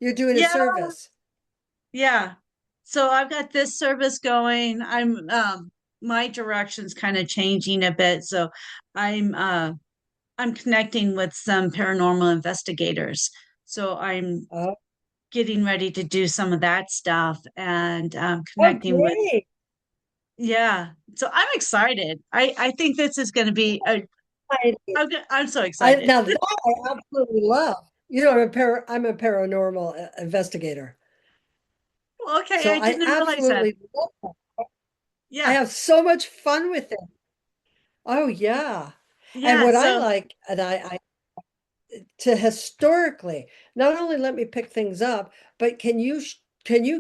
You're doing a yeah, service. yeah. So I've got this service going. I'm my direction's kind of changing a bit. So I'm I'm connecting with some paranormal investigators. So I'm Oh, getting ready to do some of that stuff and oh, connecting with great. yeah. So I'm excited. I think this is going to be a I'm so excited. Now that I absolutely love. You know, I'm a paranormal investigator. Okay, So I I didn't realize that. absolutely love that. I Yeah. have so much fun with it. Oh yeah. And Yeah, what I so like, and I to historically, not only let me pick things up, but can you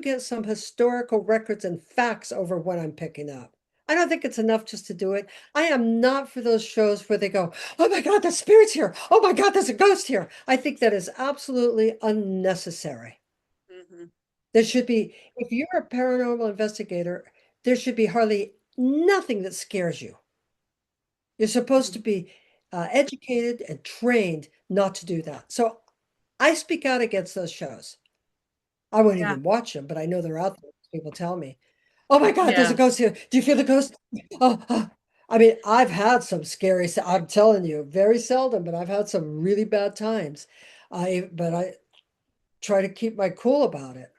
get some historical records and facts over what I'm picking up? I don't think it's enough just to do it. I am not for those shows where they go, "Oh my God, the spirit's here. Oh my God, there's a ghost here." I think that is absolutely unnecessary. mhm, There should be, if you're a paranormal investigator, there should be hardly nothing that scares you. You're supposed to mhm. be educated and trained not to do that. So I speak out against those shows. I won't Yeah. even watch them, but I know they're out there. People tell me, "Oh my God, there's a Yeah. ghost here. Do you feel the ghost?" Oh, oh. I mean, I've had some scary, I'm telling you, very seldom, but I've had some really bad times. But I try to keep my cool about it.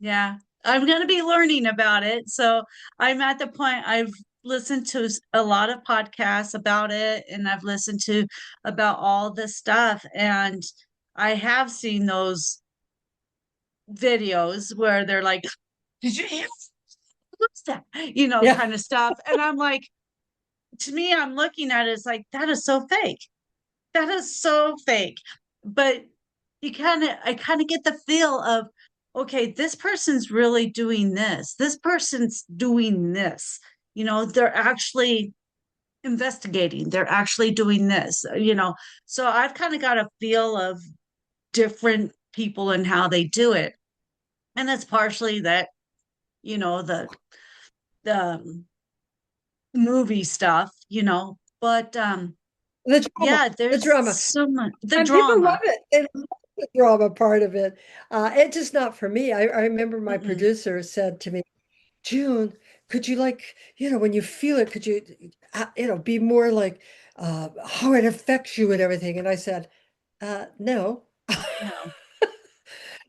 Yeah. I'm going to be learning about it. So I'm at the point I've listened to a lot of podcasts about it and I've listened to about all this stuff and I have seen those videos where they're like, "Did you hear what's that?" Yeah. Kind of stuff. And I'm like, to me, I'm looking at it, it's like, that is so fake. That is so fake. But I kind of get the feel of, okay, this person's really doing this. This person's doing this. They're actually investigating. They're actually doing this. So I've kind of got a feel of different people and how they do it. And that's partially that, the movie stuff. But The drama, yeah, the there's drama. so much the And people love drama. it. They love the drama part of it. It's just not for me. I remember my Mm-mm. producer said to me, "June, could you like, when you feel it, could you, be more like how it affects you and everything?" And I said, no. No,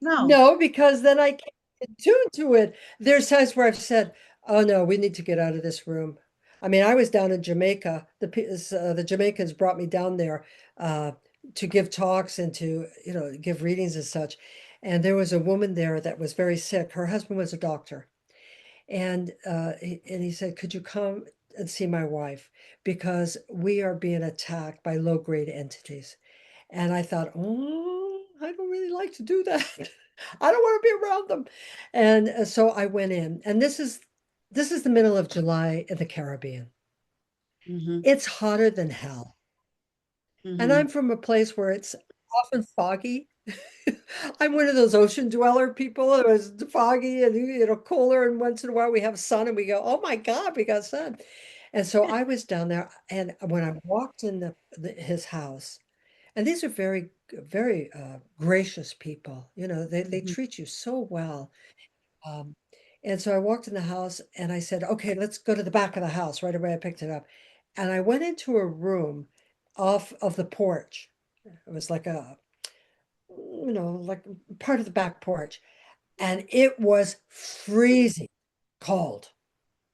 no. No, because then I can't get tuned to it. There's times where I've said, "Oh no, we need to get out of this room." I mean, I was down in Jamaica. The Jamaicans brought me down there uh, to give talks and to, give readings and such. And there was a woman there that was very sick. Her husband was a doctor. And he said, "Could you come and see my wife? Because we are being attacked by low-grade entities." And I thought, "Oh, I don't really like to do that. I don't want to be around them." And so I went in, and this is the middle of July in the Caribbean. Hmm. It's hotter than hell. And Hmm. I'm from a place where it's often foggy. I'm one of those ocean dweller people. It was foggy and cooler, and once in a while we have sun, and we go, "Oh my God, we got sun." And so I was down there, and when I walked in his house, and these are very, very gracious people. They Hmm. treat you so well. Um, and so I walked in the house and I said, "Okay, let's go to the back of the house." Right away, I picked it up. And I went into a room off of the porch. It was like like part of the back porch. And it was freezing cold.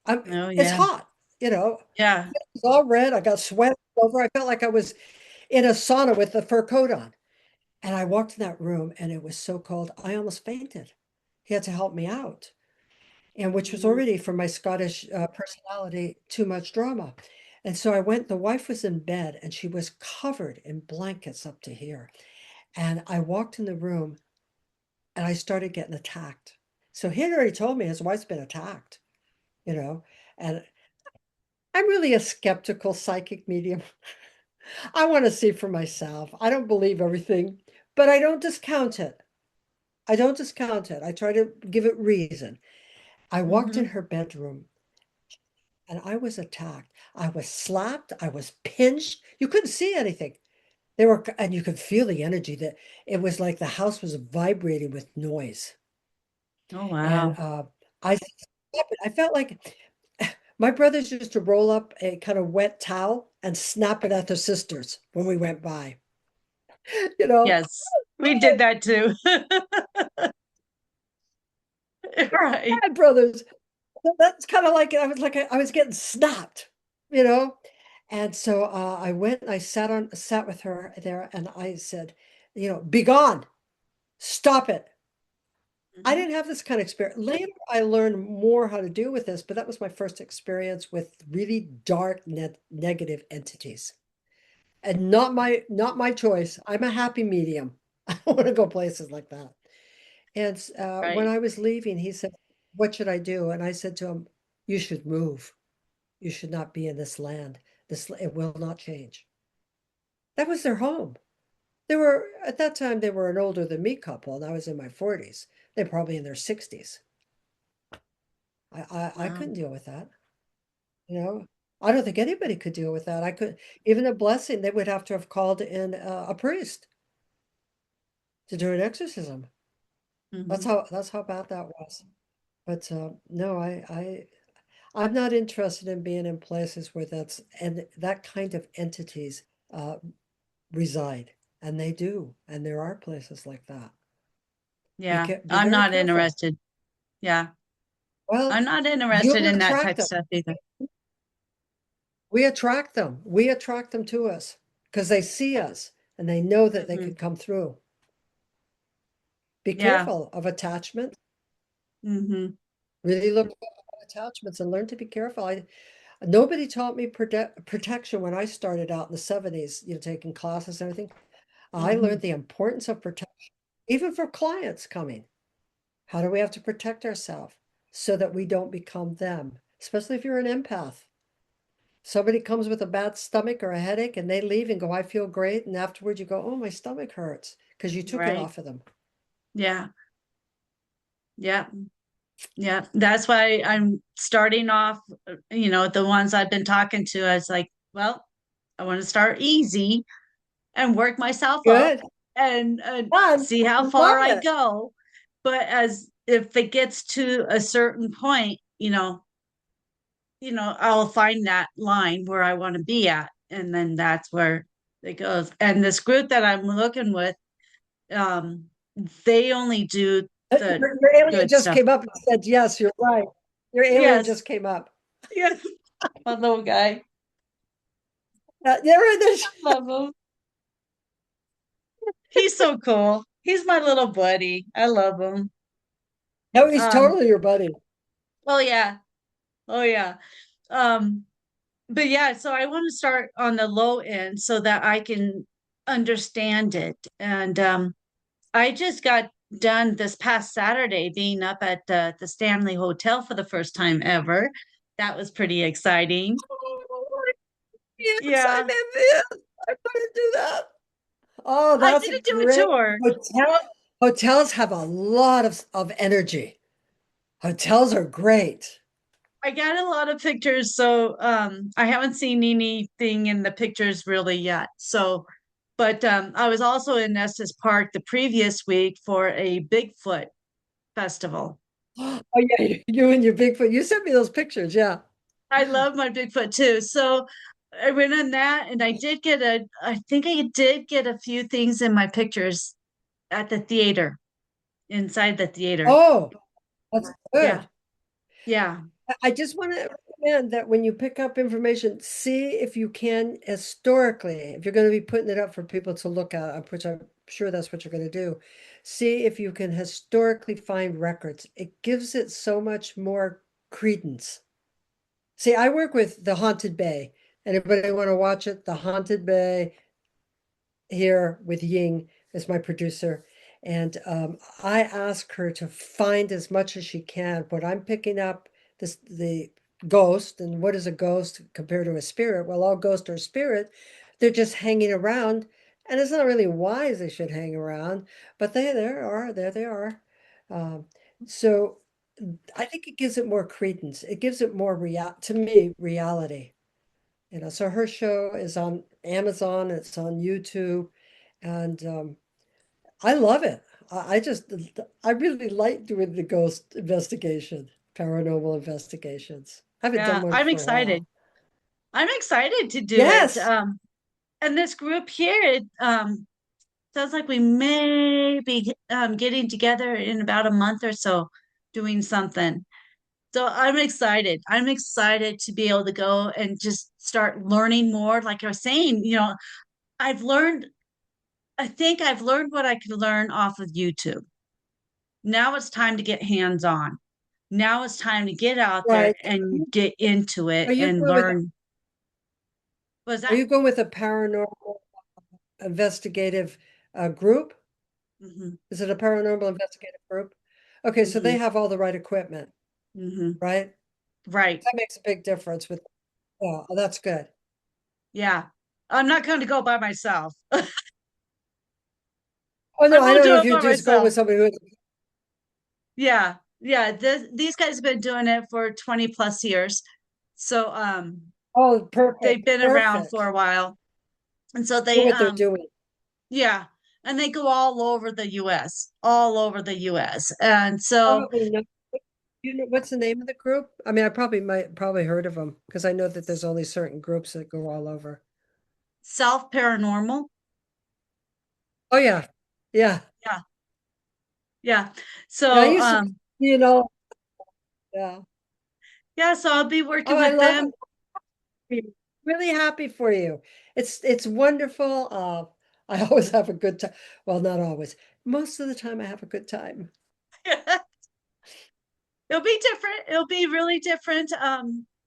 Oh It's yeah. hot, you know. Yeah. It was all red. I got sweat over. I felt like I was in a sauna with the fur coat on. And I walked in that room and it was so cold, I almost fainted. He had to help me out. and which was Mhm. already for my Scottish personality too much drama. And so I went, the wife was in bed and she was covered in blankets up to here. And I walked in the room and I started getting attacked. So he had already told me his wife's been attacked, you know, and I'm really a skeptical psychic medium. I want to see for myself. I don't believe everything, but I don't discount it. I don't discount it. I try to give it reason. I walked in Mhm. her bedroom and I was attacked. I was slapped. I was pinched. You couldn't see anything. They were, and you could feel the energy that it was like the house was vibrating with noise. Oh And wow. I, I felt like my brothers used to roll up a kind of wet towel and snap it at their sisters when we went by. You know, Yes. We did that too. Right. my brothers. That's kind of like I was getting snapped, you know. And so I went and I sat with her there, and I said, be gone, stop it. I Mhm. didn't have this kind of experience. Later, I learned more how to do with this, but that was my first experience with really dark, negative entities, and not my choice. I'm a happy medium. I don't want to go places like that. And when Right. I was leaving, he said, "What should I do?" And I said to him, "You should move. You should not be in this land. It will not change." That was their home. They were at that time they were an older than me couple, and I was in my 40s. They're probably in their 60s. I Wow. couldn't deal with that. You know, I don't think anybody could deal with that. I could even a blessing. They would have to have called in a priest to do an exorcism. Mhm. That's how bad that was. But no, I'm not interested in being in places where and that kind of entities uh, reside, and they do, and there are places like that. Yeah. Be I'm very not careful. interested. Yeah. Well, I'm not you interested in that attract type of them. stuff either. We attract them. We attract them to us because they see us and they know that they Mhm. could come through. Be Yeah. careful of attachment. Mhm. Really look at attachments and learn to be careful. Nobody taught me protection when I started out in the 70s, taking classes and everything. I learned Mhm. the importance of protection, even for clients coming. How do we have to protect ourselves so that we don't become them? Especially if you're an empath. Somebody comes with a bad stomach or a headache and they leave and go, I feel great. And afterwards you go, oh, my stomach hurts because you took it Right. off of them. Yeah. Yeah. Yeah. That's why I'm starting off, the ones I've been talking to. I was like, well, I want to start easy and work myself up Good. and Fun. see I how love far I it. go. But as if it gets to a certain point, I'll find that line where I want to be at. And then that's where it goes. And this group that I'm looking with, um, they only do the Your alien good just stuff. came up and said, yes, you're right. Your alien Yes. just came up. Yes. My little guy. There it is. I love him. He's so cool. He's my little buddy. I love him. No, he's Um, totally your buddy. oh yeah. Oh yeah. Um, but yeah, so I want to start on the low end so that I can understand it. And I just got done this past Saturday being up at the Stanley Hotel for the first time ever. That was pretty exciting. Oh, yes, I'm Yeah, envious. I want to do that. Oh, I that's a didn't do a great tour. hotel. Hotels have a lot of energy. Hotels are great. I got a lot of pictures, so I haven't seen anything in the pictures really yet. So, but I was also in Estes Park the previous week for a Bigfoot festival. Oh yeah, you and your Bigfoot. You sent me those pictures, yeah. I love my Bigfoot too. So I went on that and I think I did get a few things in my pictures at the theater, inside the theater. Oh, that's Yeah. good. Yeah. I just want to recommend that when you pick up information, see if you can historically, if you're going to be putting it up for people to look at, which I'm sure that's what you're going to do, see if you can historically find records. It gives it so much more credence. See, I work with The Haunted Bay. Anybody want to watch it? The Haunted Bay here with Ying as my producer. And I ask her to find as much as she can. When I'm picking up the ghost, and what is a ghost compared to a spirit? Well, all ghosts are spirit. They're just hanging around, and it's not really wise they should hang around, but there they are. Um, so I think it gives it more credence. It gives it more to me, reality. So her show is on Amazon, it's on YouTube, and I love it. I really like doing the ghost investigation, paranormal investigations. I haven't done Yeah, one I'm for a excited. while. I'm excited to do it. Yes. And this group here, it sounds like we may be getting together in about a month or so, doing something. So I'm excited. I'm excited to be able to go and just start learning more. Like I was saying, I've learned, I think I've learned what I could learn off of YouTube. Now it's time to get hands on. Now it's time to get out there Right. and get into Are it you and going with learn. Was are that? you going with a paranormal investigative group? Hmm. Is it a paranormal investigative group? Okay, so Hmm. they have all the right equipment, Hmm. right? Right. That makes a big difference with, yeah, oh, that's good. Yeah. I'm not going to go by myself. Oh I no, I won't don't know do if it you're by just going myself. with somebody who, Yeah. Yeah. These guys have been doing it for 20 plus years. So oh, they've perfect, been around for perfect. a while. And so Know they what they're doing. yeah. And they go all over the US, all over the US. And so Probably know. You know what's the name of the group? I mean, I probably heard of them because I know that there's only certain groups that go all over. self paranormal. Oh yeah, yeah, Yeah. Yeah. yeah. I So used to, you know, yeah. yeah, so I'll be Oh, working I with love them. it. Really happy for you. It's wonderful. I always have a good time. Well, not always. Most of the time, I have a good time. It'll be different. It'll be really different.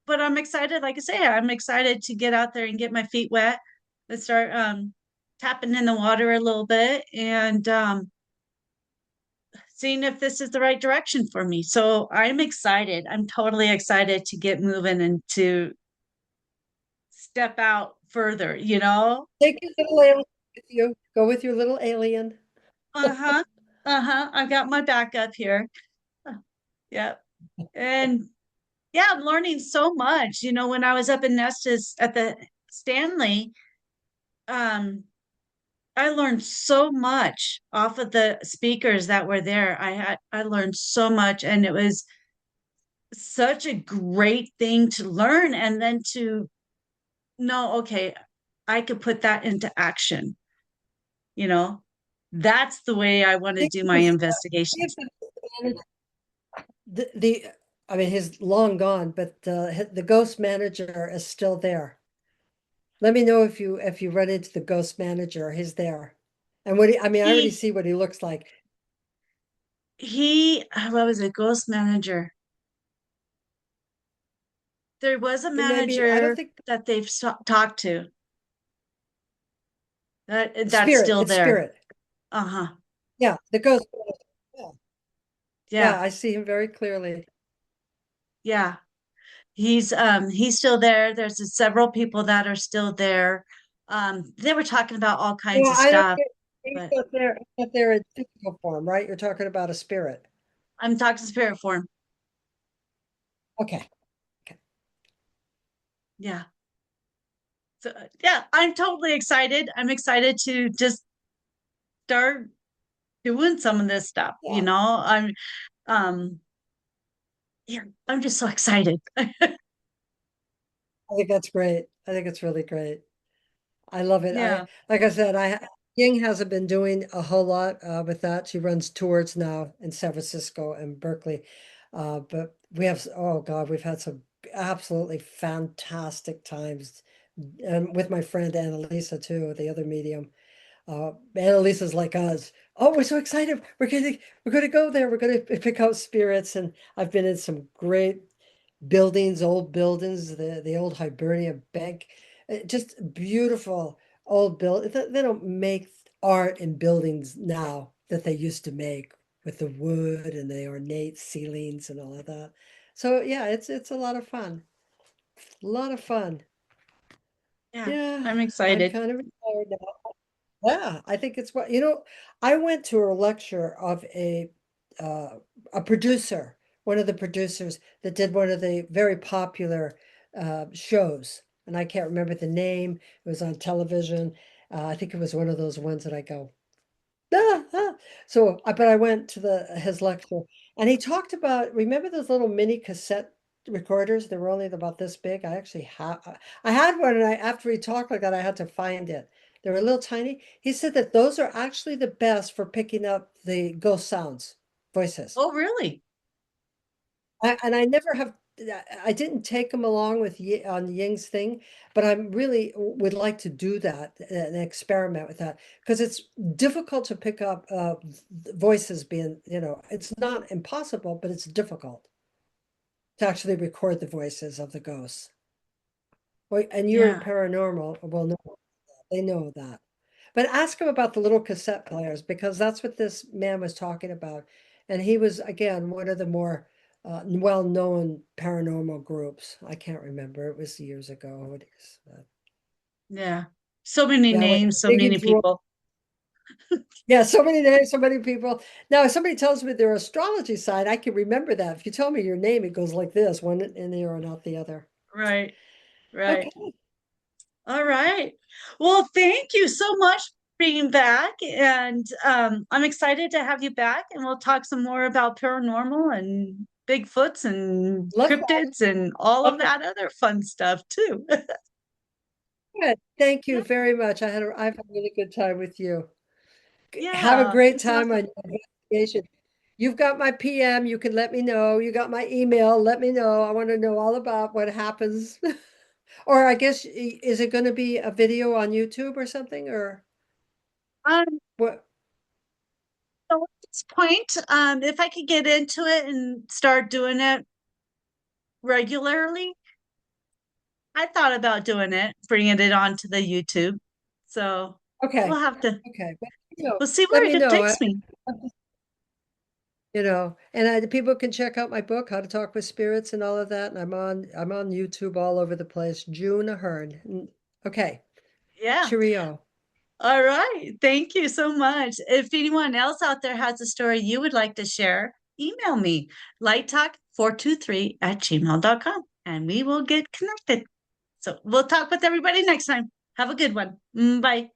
But I'm excited. Like I say, I'm excited to get out there and get my feet wet and start tapping in the water a little bit and seeing if this is the right direction for me. So I'm excited. I'm totally excited to get moving and to step out further. Take your little alien with you. Go with your little alien. Uh-huh. Uh-huh. I've got my backup here. Yep. And yeah, I'm learning so much. When I was up in Nestus at the Stanley, um, I learned so much off of the speakers that were there. I learned so much, and it was such a great thing to learn, and then to know, okay, I could put that into action. You know, that's the way I want to Think do of my see if investigations. the I mean, he's long gone, but the ghost manager is still there. Let me know if you run into the ghost manager. He's there. And I mean, I already He see what he looks like. what was it, ghost manager? There was a Maybe I don't manager think that they've talked to that's spirit, still it's there. spirit. Uh-huh. Yeah, the ghost. Yeah, yeah, Yeah. I see him very clearly. Yeah. He's still there. There's several people that are still there. They were talking about all kinds Well, of I don't stuff, get he's but not there in physical form, right? You're talking about a spirit. I'm talking spirit form. Okay. Okay. Yeah. So yeah, I'm totally excited. I'm excited to just start doing some of this stuff. Yeah. Um yeah, I'm just so excited. I think that's great. I think it's really great. I love it. Yeah. Like I said, Ying hasn't been doing a whole lot with that. She runs tours now in San Francisco and Berkeley. But oh God, we've had some absolutely fantastic times. And with my friend Annalisa too, the other medium. Annalisa's like us. Oh, we're so excited. We're gonna go there. We're gonna pick out spirits. And I've been in some great buildings, old buildings, the old Hibernian Bank. Just beautiful old build. They don't make art in buildings now that they used to make with the wood and the ornate ceilings and all of that. So yeah, it's a lot of fun. A lot of fun. Yeah, Yeah, I'm I'm excited. kind of retired now. Yeah, I think it's what, I went to a lecture of uh, a producer, one of the producers that did one of the very popular shows, and I can't remember the name. It was on television. I think it was one of those ones that I go, ah, ah. So, but I went to the his lecture, and he talked about, remember those little mini cassette recorders? They were only about this big. I had one, and after he talked like that, I had to find it. They were a little tiny. He said that those are actually the best for picking up the ghost sounds, voices. Oh, really? And I never have, I didn't take them along with on Ying's thing, but I really would like to do that and experiment with that because it's difficult to pick up voices being, it's not impossible, but it's difficult to actually record the voices of the ghosts. Well, and you're in Yeah. paranormal, well, no, they know that. But ask him about the little cassette players because that's what this man was talking about. And he was, again, one of the more well-known paranormal groups. I can't remember. It was years ago. It is. Yeah. So many Yeah, I went names, so digging many through. people. Yeah, so many names, so many people. Now, if somebody tells me their astrology side, I can remember that. If you tell me your name, it goes like this, one in the ear and out the other. Right, right. Okay, All right. Well, thank you so much for being back. And I'm excited to have you back. And we'll talk some more about paranormal and Bigfoots and love that. cryptids and all of Love that other fun stuff too. that. Thank you Yeah. very much. I've had a really good time with you. Have a Yeah. great It's time awesome. on your investigation. You've got my PM. You can let me know. You got my email. Let me know. I want to know all about what happens. Or I guess, is it going to be a video on YouTube or something? Or Um, what? so at this point, if I could get into it and start doing it regularly, I thought about doing it, bringing it onto the YouTube. So we'll Okay. have to, Okay. But, we'll see let where me it know. takes me. And people can check out my book, How to Talk with Spirits and all of that. And I'm on YouTube all over the place. June Ahern. Okay. Yeah. Cheerio. All right. Thank you so much. If anyone else out there has a story you would like to share, email me lighttalk423@gmail.com and we will get connected. So we'll talk with everybody next time. Have a good one. Bye.